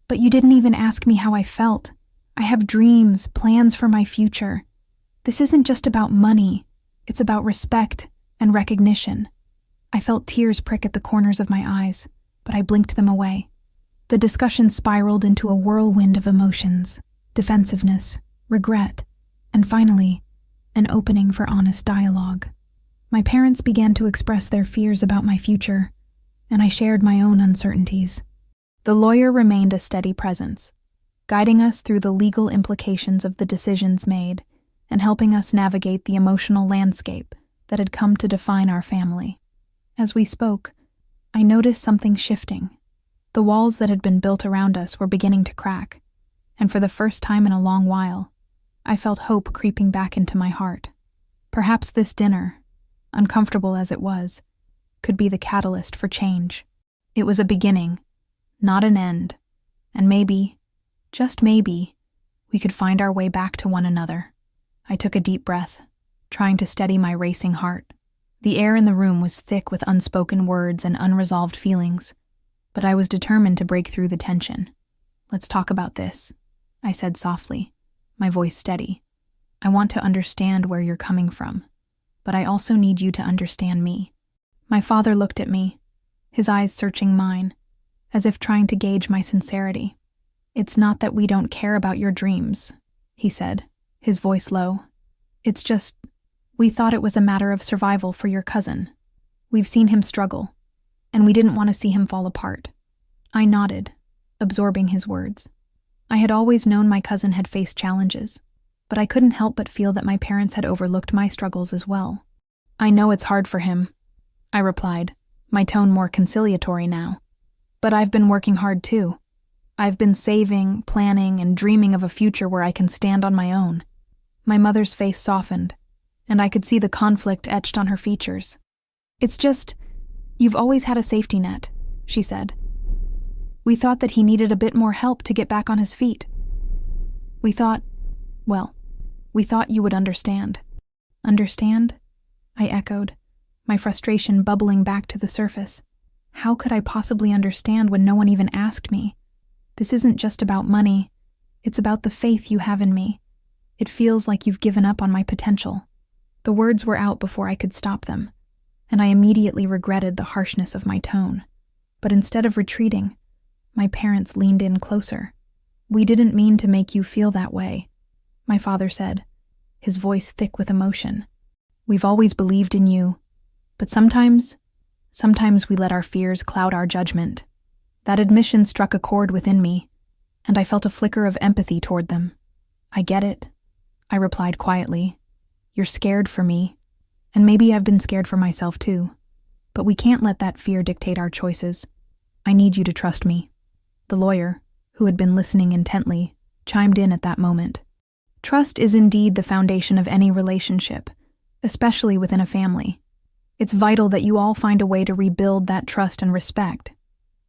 "But you didn't even ask me how I felt. I have dreams, plans for my future. This isn't just about money. It's about respect and recognition." I felt tears prick at the corners of my eyes, but I blinked them away. The discussion spiraled into a whirlwind of emotions, defensiveness, regret, and finally, an opening for honest dialogue. My parents began to express their fears about my future, and I shared my own uncertainties. The lawyer remained a steady presence, guiding us through the legal implications of the decisions made and helping us navigate the emotional landscape that had come to define our family. As we spoke, I noticed something shifting. The walls that had been built around us were beginning to crack, and for the first time in a long while, I felt hope creeping back into my heart. Perhaps this dinner, uncomfortable as it was, could be the catalyst for change. It was a beginning, not an end, and maybe, just maybe, we could find our way back to one another. I took a deep breath, trying to steady my racing heart. The air in the room was thick with unspoken words and unresolved feelings, but I was determined to break through the tension. "Let's talk about this," I said softly, my voice steady. "I want to understand where you're coming from, but I also need you to understand me." My father looked at me, his eyes searching mine, as if trying to gauge my sincerity. "It's not that we don't care about your dreams," he said, his voice low. "It's just, we thought it was a matter of survival for your cousin. We've seen him struggle, and we didn't want to see him fall apart." I nodded, absorbing his words. I had always known my cousin had faced challenges, but I couldn't help but feel that my parents had overlooked my struggles as well. "I know it's hard for him," I replied, my tone more conciliatory now. "But I've been working hard too. I've been saving, planning, and dreaming of a future where I can stand on my own." My mother's face softened, and I could see the conflict etched on her features. "It's just, you've always had a safety net," she said. "We thought that he needed a bit more help to get back on his feet. We thought you would understand." "Understand?" I echoed, my frustration bubbling back to the surface. How could I possibly understand when no one even asked me? This isn't just about money. It's about the faith you have in me. It feels like you've given up on my potential. The words were out before I could stop them, and I immediately regretted the harshness of my tone. But instead of retreating, my parents leaned in closer. "We didn't mean to make you feel that way," my father said, his voice thick with emotion. "We've always believed in you, but sometimes we let our fears cloud our judgment." That admission struck a chord within me, and I felt a flicker of empathy toward them. "I get it," I replied quietly. "You're scared for me, and maybe I've been scared for myself too. But we can't let that fear dictate our choices. I need you to trust me." The lawyer, who had been listening intently, chimed in at that moment. "Trust is indeed the foundation of any relationship, especially within a family. It's vital that you all find a way to rebuild that trust and respect.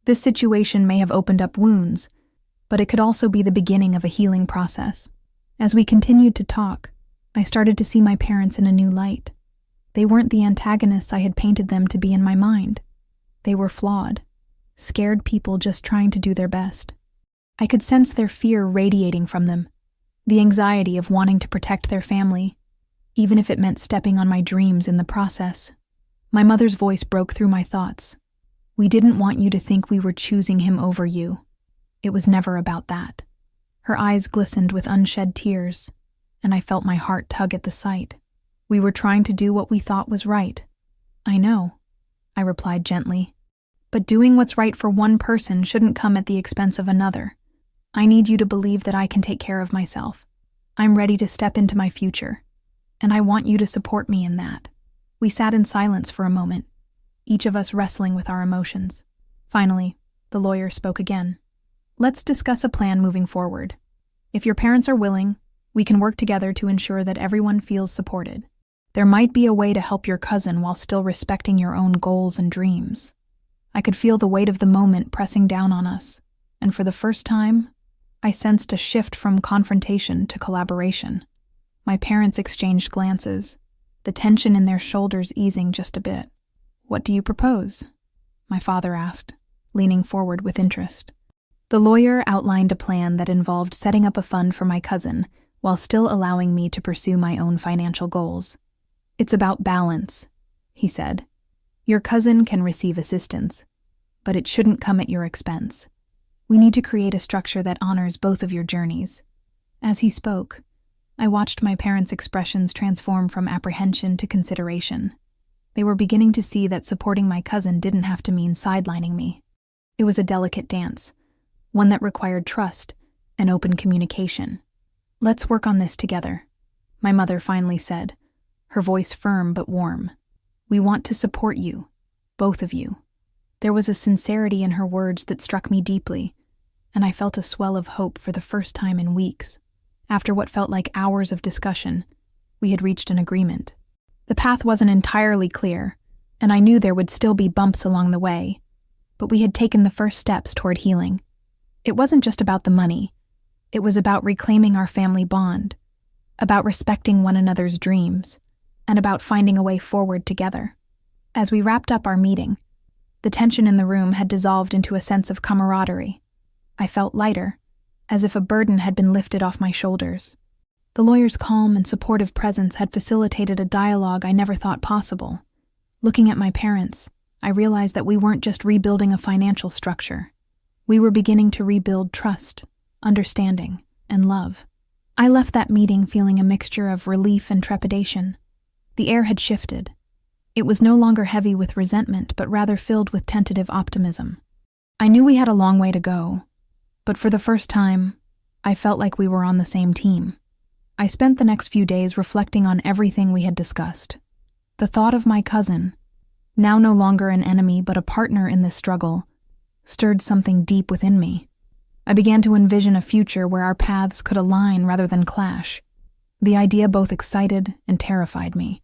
This situation may have opened up wounds, but it could also be the beginning of a healing process." As we continued to talk, I started to see my parents in a new light. They weren't the antagonists I had painted them to be in my mind. They were flawed, scared people just trying to do their best. I could sense their fear radiating from them, the anxiety of wanting to protect their family, even if it meant stepping on my dreams in the process. My mother's voice broke through my thoughts. "We didn't want you to think we were choosing him over you. It was never about that." Her eyes glistened with unshed tears, and I felt my heart tug at the sight. "We were trying to do what we thought was right." "I know," I replied gently. "But doing what's right for one person shouldn't come at the expense of another. I need you to believe that I can take care of myself. I'm ready to step into my future, and I want you to support me in that." We sat in silence for a moment, each of us wrestling with our emotions. Finally, the lawyer spoke again. "Let's discuss a plan moving forward. If your parents are willing, we can work together to ensure that everyone feels supported. There might be a way to help your cousin while still respecting your own goals and dreams." I could feel the weight of the moment pressing down on us, and for the first time, I sensed a shift from confrontation to collaboration. My parents exchanged glances, the tension in their shoulders easing just a bit. "What do you propose?" my father asked, leaning forward with interest. The lawyer outlined a plan that involved setting up a fund for my cousin while still allowing me to pursue my own financial goals. "It's about balance," he said. "Your cousin can receive assistance, but it shouldn't come at your expense. We need to create a structure that honors both of your journeys." As he spoke, I watched my parents' expressions transform from apprehension to consideration. They were beginning to see that supporting my cousin didn't have to mean sidelining me. It was a delicate dance, one that required trust and open communication. "Let's work on this together," my mother finally said, her voice firm but warm. "We want to support you, both of you." There was a sincerity in her words that struck me deeply, and I felt a swell of hope for the first time in weeks. After what felt like hours of discussion, we had reached an agreement. The path wasn't entirely clear, and I knew there would still be bumps along the way, but we had taken the first steps toward healing. It wasn't just about the money. It was about reclaiming our family bond, about respecting one another's dreams, and about finding a way forward together. As we wrapped up our meeting, the tension in the room had dissolved into a sense of camaraderie. I felt lighter, as if a burden had been lifted off my shoulders. The lawyer's calm and supportive presence had facilitated a dialogue I never thought possible. Looking at my parents, I realized that we weren't just rebuilding a financial structure. We were beginning to rebuild trust, understanding, and love. I left that meeting feeling a mixture of relief and trepidation. The air had shifted. It was no longer heavy with resentment, but rather filled with tentative optimism. I knew we had a long way to go, but for the first time, I felt like we were on the same team. I spent the next few days reflecting on everything we had discussed. The thought of my cousin, now no longer an enemy but a partner in this struggle, stirred something deep within me. I began to envision a future where our paths could align rather than clash. The idea both excited and terrified me.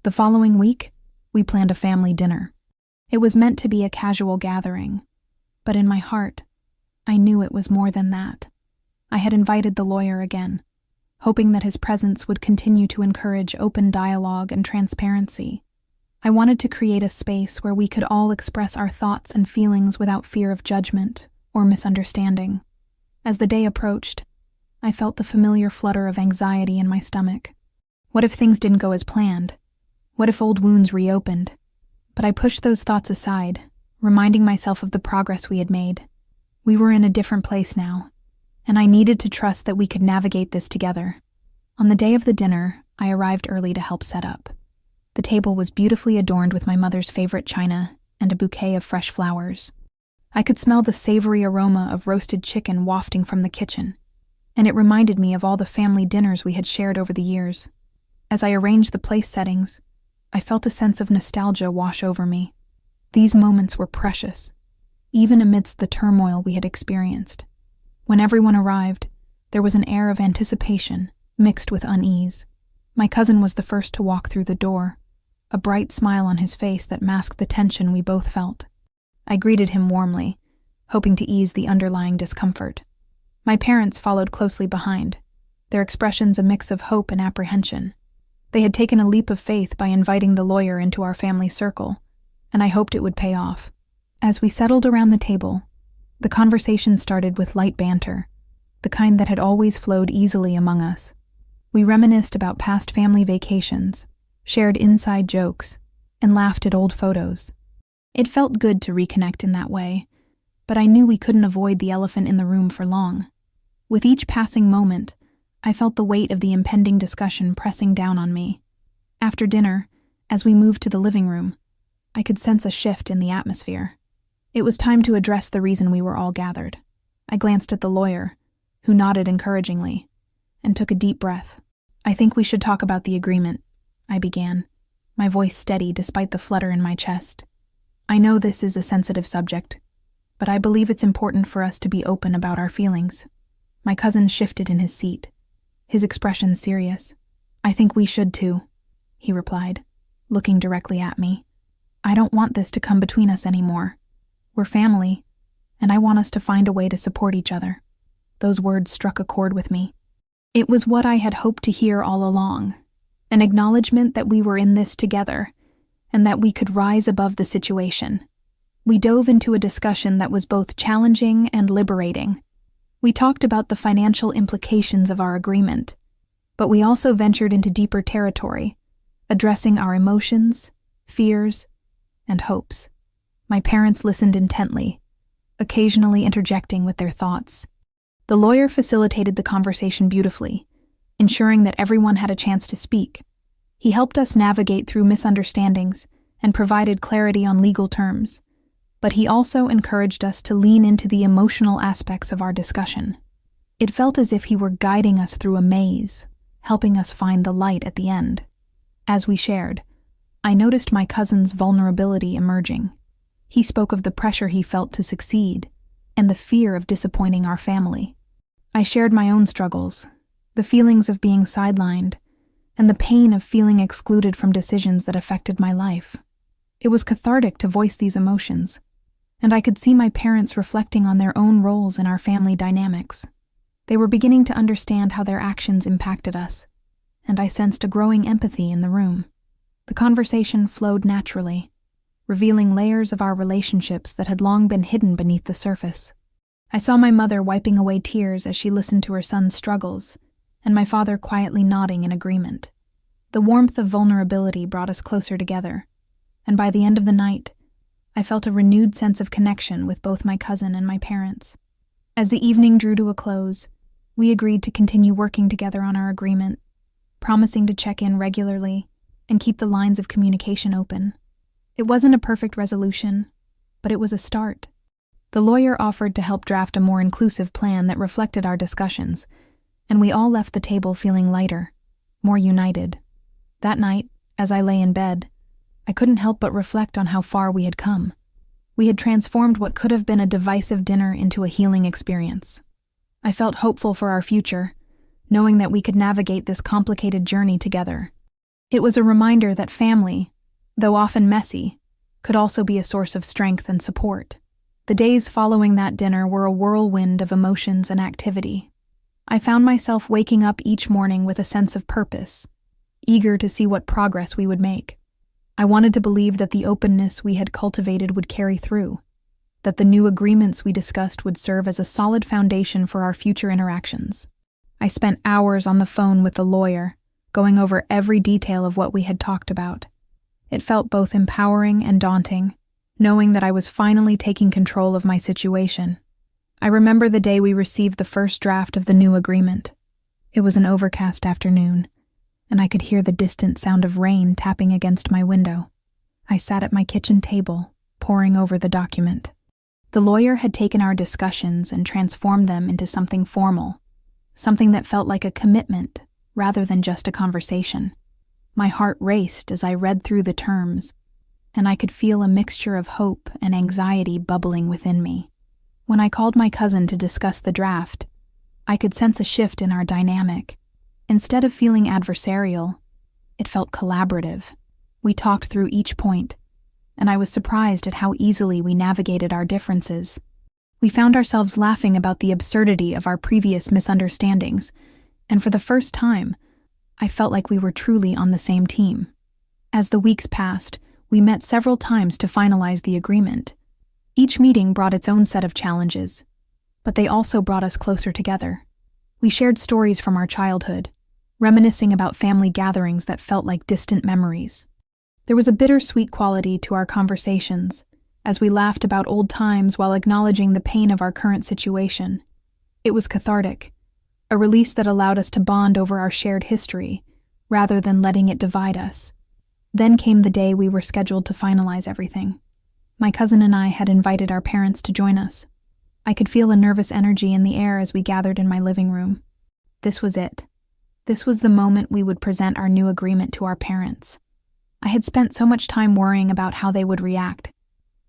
The following week, we planned a family dinner. It was meant to be a casual gathering, but in my heart, I knew it was more than that. I had invited the lawyer again, hoping that his presence would continue to encourage open dialogue and transparency. I wanted to create a space where we could all express our thoughts and feelings without fear of judgment or misunderstanding. As the day approached, I felt the familiar flutter of anxiety in my stomach. What if things didn't go as planned? What if old wounds reopened? But I pushed those thoughts aside, reminding myself of the progress we had made. We were in a different place now, and I needed to trust that we could navigate this together. On the day of the dinner, I arrived early to help set up. The table was beautifully adorned with my mother's favorite china and a bouquet of fresh flowers. I could smell the savory aroma of roasted chicken wafting from the kitchen, and it reminded me of all the family dinners we had shared over the years. As I arranged the place settings, I felt a sense of nostalgia wash over me. These moments were precious, even amidst the turmoil we had experienced. When everyone arrived, there was an air of anticipation mixed with unease. My cousin was the first to walk through the door, a bright smile on his face that masked the tension we both felt. I greeted him warmly, hoping to ease the underlying discomfort. My parents followed closely behind, their expressions a mix of hope and apprehension. They had taken a leap of faith by inviting the lawyer into our family circle, and I hoped it would pay off. As we settled around the table, the conversation started with light banter, the kind that had always flowed easily among us. We reminisced about past family vacations, shared inside jokes, and laughed at old photos. It felt good to reconnect in that way, but I knew we couldn't avoid the elephant in the room for long. With each passing moment, I felt the weight of the impending discussion pressing down on me. After dinner, as we moved to the living room, I could sense a shift in the atmosphere. It was time to address the reason we were all gathered. I glanced at the lawyer, who nodded encouragingly, and took a deep breath. "I think we should talk about the agreement," I began, my voice steady despite the flutter in my chest. "I know this is a sensitive subject, but I believe it's important for us to be open about our feelings." My cousin shifted in his seat, his expression serious. "I think we should too," he replied, looking directly at me. "I don't want this to come between us anymore. We're family, and I want us to find a way to support each other." Those words struck a chord with me. It was what I had hoped to hear all along, an acknowledgement that we were in this together, and that we could rise above the situation. We dove into a discussion that was both challenging and liberating. We talked about the financial implications of our agreement, but we also ventured into deeper territory, addressing our emotions, fears, and hopes. My parents listened intently, occasionally interjecting with their thoughts. The lawyer facilitated the conversation beautifully, ensuring that everyone had a chance to speak. He helped us navigate through misunderstandings and provided clarity on legal terms, but he also encouraged us to lean into the emotional aspects of our discussion. It felt as if he were guiding us through a maze, helping us find the light at the end. As we shared, I noticed my cousin's vulnerability emerging. He spoke of the pressure he felt to succeed, and the fear of disappointing our family. I shared my own struggles, the feelings of being sidelined, and the pain of feeling excluded from decisions that affected my life. It was cathartic to voice these emotions, and I could see my parents reflecting on their own roles in our family dynamics. They were beginning to understand how their actions impacted us, and I sensed a growing empathy in the room. The conversation flowed naturally, revealing layers of our relationships that had long been hidden beneath the surface. I saw my mother wiping away tears as she listened to her son's struggles, and my father quietly nodding in agreement. The warmth of vulnerability brought us closer together, and by the end of the night, I felt a renewed sense of connection with both my cousin and my parents. As the evening drew to a close, we agreed to continue working together on our agreement, promising to check in regularly and keep the lines of communication open. It wasn't a perfect resolution, but it was a start. The lawyer offered to help draft a more inclusive plan that reflected our discussions, and we all left the table feeling lighter, more united. That night, as I lay in bed, I couldn't help but reflect on how far we had come. We had transformed what could have been a divisive dinner into a healing experience. I felt hopeful for our future, knowing that we could navigate this complicated journey together. It was a reminder that family, though often messy, could also be a source of strength and support. The days following that dinner were a whirlwind of emotions and activity. I found myself waking up each morning with a sense of purpose, eager to see what progress we would make. I wanted to believe that the openness we had cultivated would carry through, that the new agreements we discussed would serve as a solid foundation for our future interactions. I spent hours on the phone with the lawyer, going over every detail of what we had talked about. It felt both empowering and daunting, knowing that I was finally taking control of my situation. I remember the day we received the first draft of the new agreement. It was an overcast afternoon, and I could hear the distant sound of rain tapping against my window. I sat at my kitchen table, poring over the document. The lawyer had taken our discussions and transformed them into something formal, something that felt like a commitment rather than just a conversation. My heart raced as I read through the terms, and I could feel a mixture of hope and anxiety bubbling within me. When I called my cousin to discuss the draft, I could sense a shift in our dynamic. Instead of feeling adversarial, it felt collaborative. We talked through each point, and I was surprised at how easily we navigated our differences. We found ourselves laughing about the absurdity of our previous misunderstandings, and for the first time, I felt like we were truly on the same team. As the weeks passed, we met several times to finalize the agreement. Each meeting brought its own set of challenges, but they also brought us closer together. We shared stories from our childhood, reminiscing about family gatherings that felt like distant memories. There was a bittersweet quality to our conversations, as we laughed about old times while acknowledging the pain of our current situation. It was cathartic, a release that allowed us to bond over our shared history, rather than letting it divide us. Then came the day we were scheduled to finalize everything. My cousin and I had invited our parents to join us. I could feel a nervous energy in the air as we gathered in my living room. This was it. This was the moment we would present our new agreement to our parents. I had spent so much time worrying about how they would react,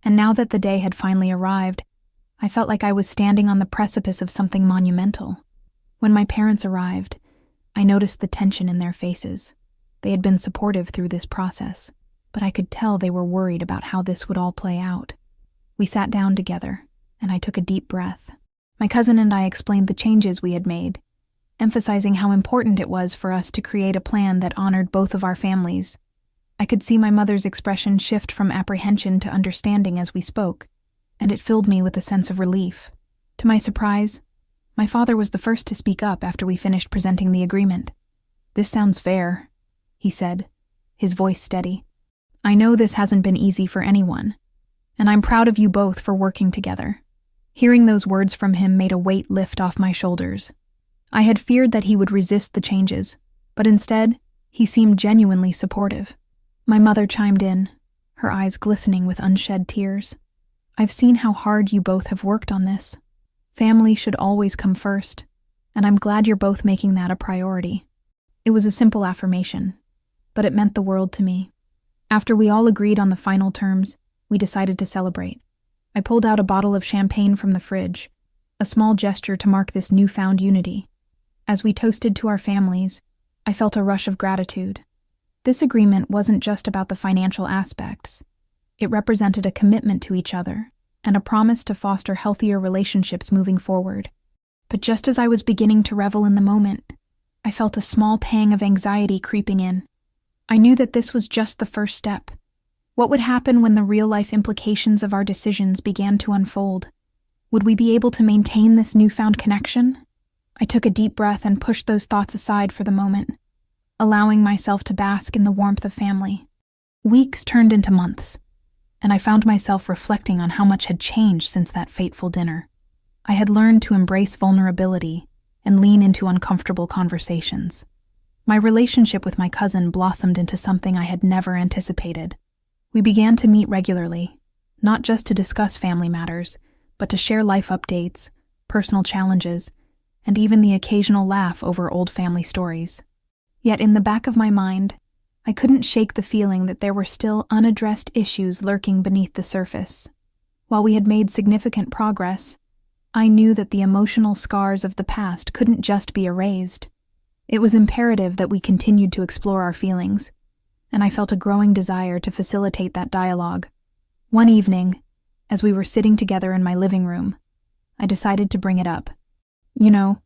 and now that the day had finally arrived, I felt like I was standing on the precipice of something monumental. When my parents arrived, I noticed the tension in their faces. They had been supportive through this process, but I could tell they were worried about how this would all play out. We sat down together, and I took a deep breath. My cousin and I explained the changes we had made, emphasizing how important it was for us to create a plan that honored both of our families. I could see my mother's expression shift from apprehension to understanding as we spoke, and it filled me with a sense of relief. To my surprise, my father was the first to speak up after we finished presenting the agreement. "This sounds fair," he said, his voice steady. "I know this hasn't been easy for anyone, and I'm proud of you both for working together." Hearing those words from him made a weight lift off my shoulders. I had feared that he would resist the changes, but instead, he seemed genuinely supportive. My mother chimed in, her eyes glistening with unshed tears. "I've seen how hard you both have worked on this. Family should always come first, and I'm glad you're both making that a priority." It was a simple affirmation, but it meant the world to me. After we all agreed on the final terms, we decided to celebrate. I pulled out a bottle of champagne from the fridge, a small gesture to mark this newfound unity. As we toasted to our families, I felt a rush of gratitude. This agreement wasn't just about the financial aspects. It represented a commitment to each other and a promise to foster healthier relationships moving forward. But just as I was beginning to revel in the moment, I felt a small pang of anxiety creeping in. I knew that this was just the first step. What would happen when the real-life implications of our decisions began to unfold? Would we be able to maintain this newfound connection? I took a deep breath and pushed those thoughts aside for the moment, allowing myself to bask in the warmth of family. Weeks turned into months, and I found myself reflecting on how much had changed since that fateful dinner. I had learned to embrace vulnerability and lean into uncomfortable conversations. My relationship with my cousin blossomed into something I had never anticipated. We began to meet regularly, not just to discuss family matters, but to share life updates, personal challenges, and even the occasional laugh over old family stories. Yet in the back of my mind, I couldn't shake the feeling that there were still unaddressed issues lurking beneath the surface. While we had made significant progress, I knew that the emotional scars of the past couldn't just be erased. It was imperative that we continued to explore our feelings, and I felt a growing desire to facilitate that dialogue. One evening, as we were sitting together in my living room, I decided to bring it up. You know,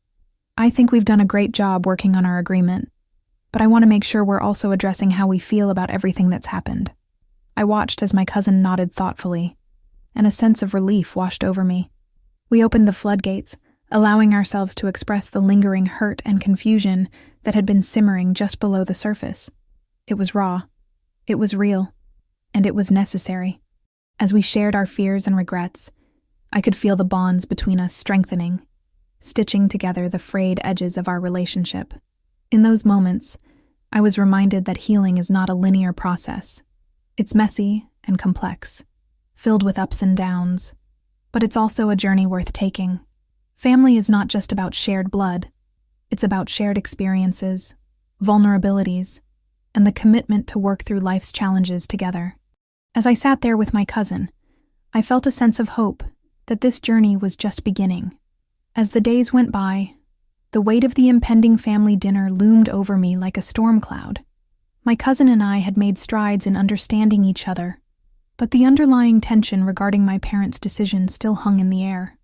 I think we've done a great job working on our agreement, but I want to make sure we're also addressing how we feel about everything that's happened. I watched as my cousin nodded thoughtfully, and a sense of relief washed over me. We opened the floodgates, allowing ourselves to express the lingering hurt and confusion that had been simmering just below the surface. It was raw, it was real, and it was necessary. As we shared our fears and regrets, I could feel the bonds between us strengthening, stitching together the frayed edges of our relationship. In those moments, I was reminded that healing is not a linear process. It's messy and complex, filled with ups and downs, but it's also a journey worth taking. Family is not just about shared blood. It's about shared experiences, vulnerabilities, and the commitment to work through life's challenges together. As I sat there with my cousin, I felt a sense of hope that this journey was just beginning. As the days went by, the weight of the impending family dinner loomed over me like a storm cloud. My cousin and I had made strides in understanding each other, but the underlying tension regarding my parents' decision still hung in the air.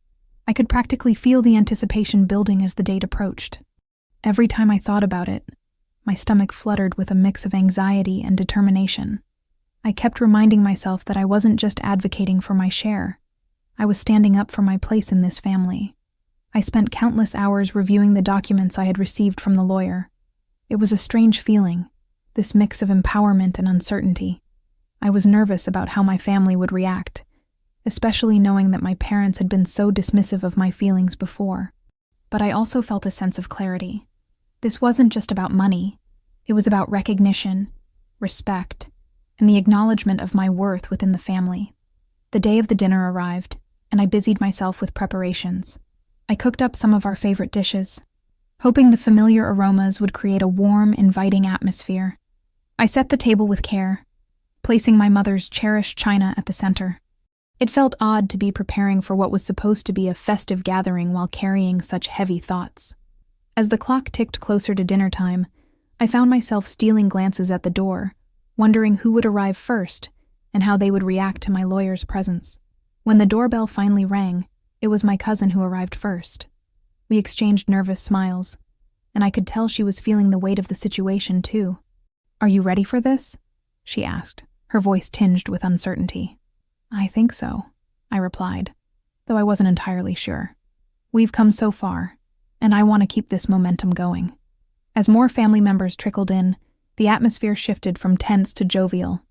I could practically feel the anticipation building as the date approached. Every time I thought about it, my stomach fluttered with a mix of anxiety and determination. I kept reminding myself that I wasn't just advocating for my share. I was standing up for my place in this family. I spent countless hours reviewing the documents I had received from the lawyer. It was a strange feeling, this mix of empowerment and uncertainty. I was nervous about how my family would react, especially knowing that my parents had been so dismissive of my feelings before. But I also felt a sense of clarity. This wasn't just about money. It was about recognition, respect, and the acknowledgement of my worth within the family. The day of the dinner arrived, and I busied myself with preparations. I cooked up some of our favorite dishes, hoping the familiar aromas would create a warm, inviting atmosphere. I set the table with care, placing my mother's cherished china at the center. It felt odd to be preparing for what was supposed to be a festive gathering while carrying such heavy thoughts. As the clock ticked closer to dinner time, I found myself stealing glances at the door, wondering who would arrive first and how they would react to my lawyer's presence. When the doorbell finally rang, it was my cousin who arrived first. We exchanged nervous smiles, and I could tell she was feeling the weight of the situation too. "Are you ready for this?" she asked, her voice tinged with uncertainty. "I think so," I replied, though I wasn't entirely sure. "We've come so far, and I want to keep this momentum going." As more family members trickled in, the atmosphere shifted from tense to jovial,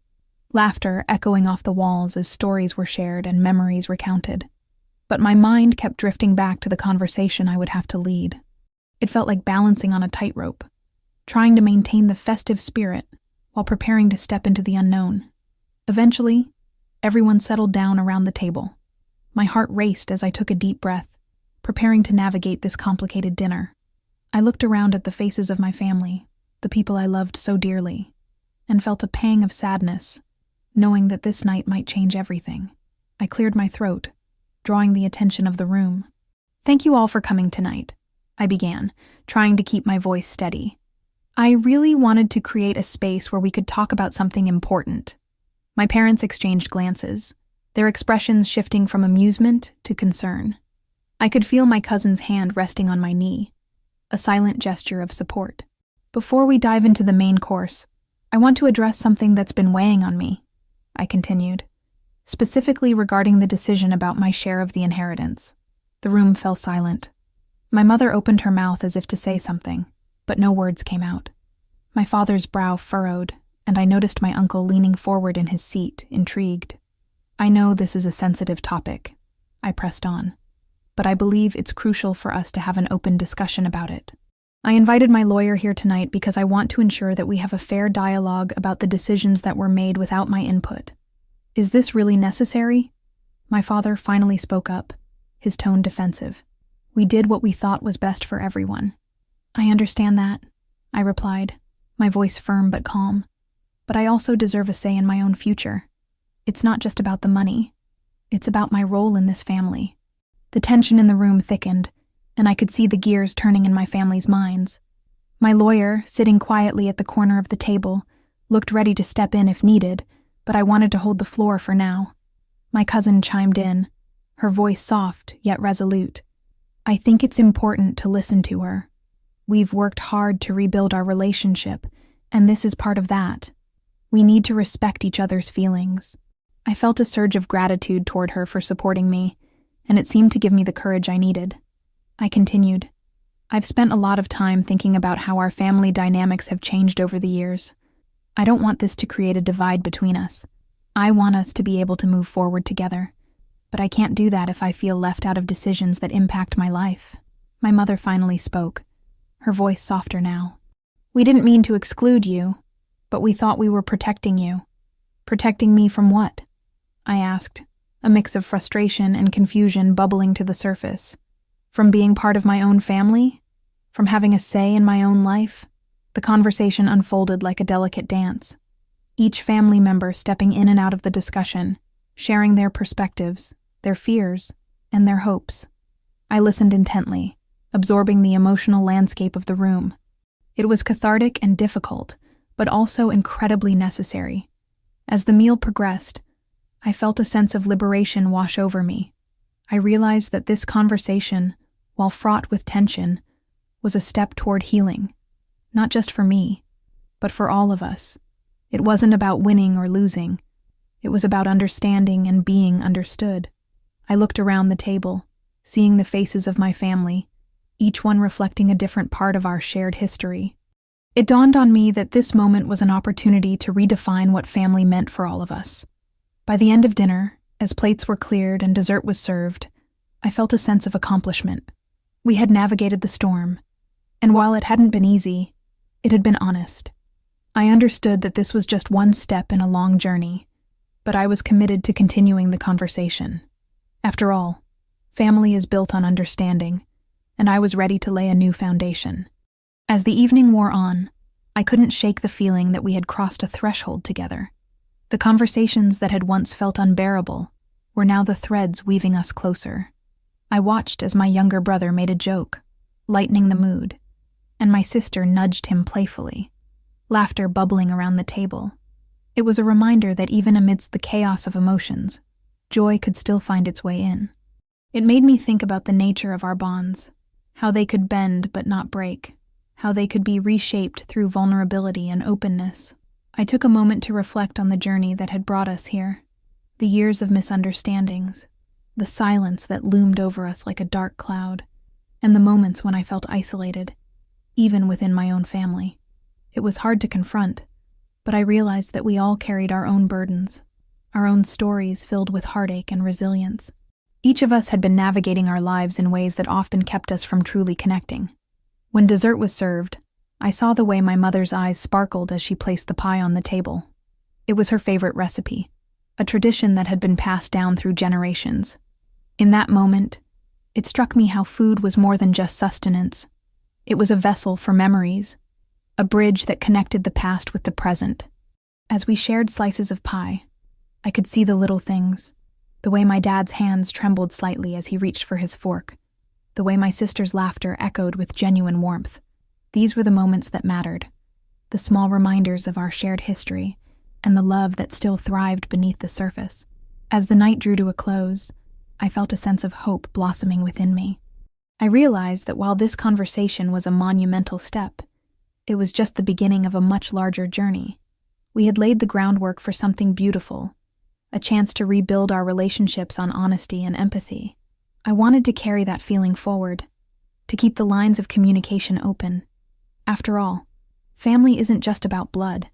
laughter echoing off the walls as stories were shared and memories recounted. But my mind kept drifting back to the conversation I would have to lead. It felt like balancing on a tightrope, trying to maintain the festive spirit while preparing to step into the unknown. Eventually, everyone settled down around the table. My heart raced as I took a deep breath, preparing to navigate this complicated dinner. I looked around at the faces of my family, the people I loved so dearly, and felt a pang of sadness, knowing that this night might change everything. I cleared my throat, drawing the attention of the room. "Thank you all for coming tonight," I began, trying to keep my voice steady. I really wanted to create a space where we could talk about something important. My parents exchanged glances, their expressions shifting from amusement to concern. I could feel my cousin's hand resting on my knee, a silent gesture of support. "Before we dive into the main course, I want to address something that's been weighing on me," I continued, specifically regarding the decision about my share of the inheritance. The room fell silent. My mother opened her mouth as if to say something, but no words came out. My father's brow furrowed, and I noticed my uncle leaning forward in his seat, intrigued. "I know this is a sensitive topic," I pressed on, "but I believe it's crucial for us to have an open discussion about it. I invited my lawyer here tonight because I want to ensure that we have a fair dialogue about the decisions that were made without my input. Is this really necessary?" My father finally spoke up, his tone defensive. "We did what we thought was best for everyone." "I understand that," I replied, my voice firm but calm. "But I also deserve a say in my own future. It's not just about the money. It's about my role in this family." The tension in the room thickened, and I could see the gears turning in my family's minds. My lawyer, sitting quietly at the corner of the table, looked ready to step in if needed, but I wanted to hold the floor for now. My cousin chimed in, her voice soft yet resolute. "I think it's important to listen to her. We've worked hard to rebuild our relationship, and this is part of that. We need to respect each other's feelings." I felt a surge of gratitude toward her for supporting me, and it seemed to give me the courage I needed. I continued, "I've spent a lot of time thinking about how our family dynamics have changed over the years. I don't want this to create a divide between us. I want us to be able to move forward together, but I can't do that if I feel left out of decisions that impact my life." My mother finally spoke, her voice softer now. "We didn't mean to exclude you, but we thought we were protecting you." "Protecting me from what?" I asked, a mix of frustration and confusion bubbling to the surface. "From being part of my own family? From having a say in my own life?" The conversation unfolded like a delicate dance, each family member stepping in and out of the discussion, sharing their perspectives, their fears, and their hopes. I listened intently, absorbing the emotional landscape of the room. It was cathartic and difficult, but also incredibly necessary. As the meal progressed, I felt a sense of liberation wash over me. I realized that this conversation, while fraught with tension, was a step toward healing, not just for me, but for all of us. It wasn't about winning or losing. It was about understanding and being understood. I looked around the table, seeing the faces of my family, each one reflecting a different part of our shared history. It dawned on me that this moment was an opportunity to redefine what family meant for all of us. By the end of dinner, as plates were cleared and dessert was served, I felt a sense of accomplishment. We had navigated the storm, and while it hadn't been easy, it had been honest. I understood that this was just one step in a long journey, but I was committed to continuing the conversation. After all, family is built on understanding, and I was ready to lay a new foundation. As the evening wore on, I couldn't shake the feeling that we had crossed a threshold together. The conversations that had once felt unbearable were now the threads weaving us closer. I watched as my younger brother made a joke, lightening the mood, and my sister nudged him playfully, laughter bubbling around the table. It was a reminder that even amidst the chaos of emotions, joy could still find its way in. It made me think about the nature of our bonds, how they could bend but not break, how they could be reshaped through vulnerability and openness. I took a moment to reflect on the journey that had brought us here, the years of misunderstandings, the silence that loomed over us like a dark cloud, and the moments when I felt isolated, even within my own family. It was hard to confront, but I realized that we all carried our own burdens, our own stories filled with heartache and resilience. Each of us had been navigating our lives in ways that often kept us from truly connecting. When dessert was served, I saw the way my mother's eyes sparkled as she placed the pie on the table. It was her favorite recipe, a tradition that had been passed down through generations. In that moment, it struck me how food was more than just sustenance. It was a vessel for memories, a bridge that connected the past with the present. As we shared slices of pie, I could see the little things, The way my dad's hands trembled slightly as he reached for his fork. The way my sister's laughter echoed with genuine warmth. These were the moments that mattered. The small reminders of our shared history and the love that still thrived beneath the surface. As the night drew to a close, I felt a sense of hope blossoming within me. I realized that while this conversation was a monumental step, it was just the beginning of a much larger journey. We had laid the groundwork for something beautiful, a chance to rebuild our relationships on honesty and empathy. I wanted to carry that feeling forward, to keep the lines of communication open. After all, family isn't just about blood.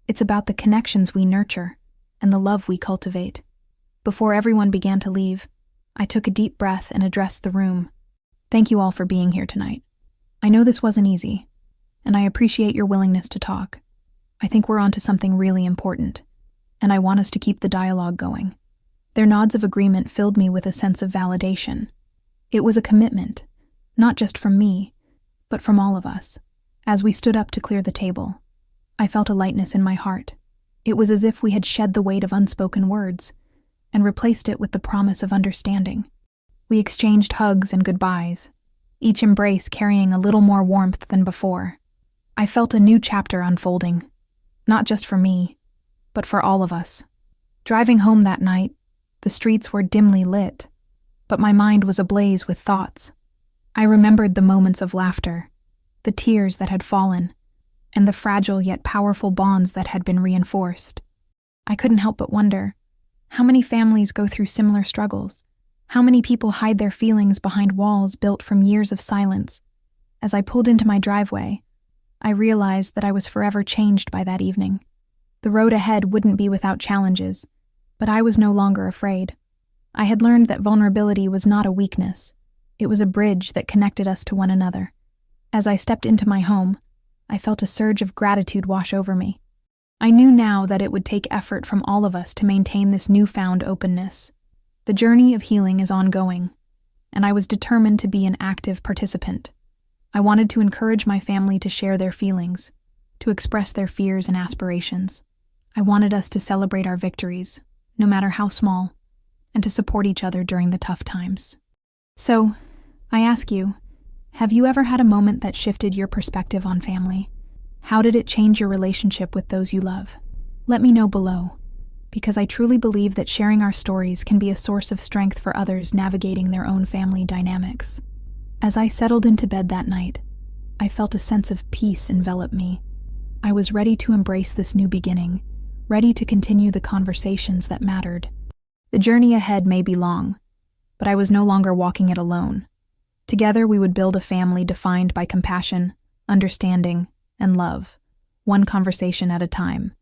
It's about the connections we nurture and the love we cultivate. Before everyone began to leave, I took a deep breath and addressed the room. Thank you all for being here tonight. I know this wasn't easy, and I appreciate your willingness to talk. I think we're onto something really important, and I want us to keep the dialogue going. Their nods of agreement filled me with a sense of validation. It was a commitment, not just from me, but from all of us. As we stood up to clear the table, I felt a lightness in my heart. It was as if we had shed the weight of unspoken words and replaced it with the promise of understanding. We exchanged hugs and goodbyes, each embrace carrying a little more warmth than before. I felt a new chapter unfolding, not just for me, but for all of us. Driving home that night, the streets were dimly lit, but my mind was ablaze with thoughts. I remembered the moments of laughter, the tears that had fallen, and the fragile yet powerful bonds that had been reinforced. I couldn't help but wonder, how many families go through similar struggles? How many people hide their feelings behind walls built from years of silence? As I pulled into my driveway, I realized that I was forever changed by that evening. The road ahead wouldn't be without challenges, but I was no longer afraid. I had learned that vulnerability was not a weakness. It was a bridge that connected us to one another. As I stepped into my home, I felt a surge of gratitude wash over me. I knew now that it would take effort from all of us to maintain this newfound openness. The journey of healing is ongoing, and I was determined to be an active participant. I wanted to encourage my family to share their feelings, to express their fears and aspirations. I wanted us to celebrate our victories, no matter how small, and to support each other during the tough times. So, I ask you, have you ever had a moment that shifted your perspective on family? How did it change your relationship with those you love? Let me know below, because I truly believe that sharing our stories can be a source of strength for others navigating their own family dynamics. As I settled into bed that night, I felt a sense of peace envelop me. I was ready to embrace this new beginning, ready to continue the conversations that mattered. The journey ahead may be long, but I was no longer walking it alone. Together we would build a family defined by compassion, understanding, and love, one conversation at a time.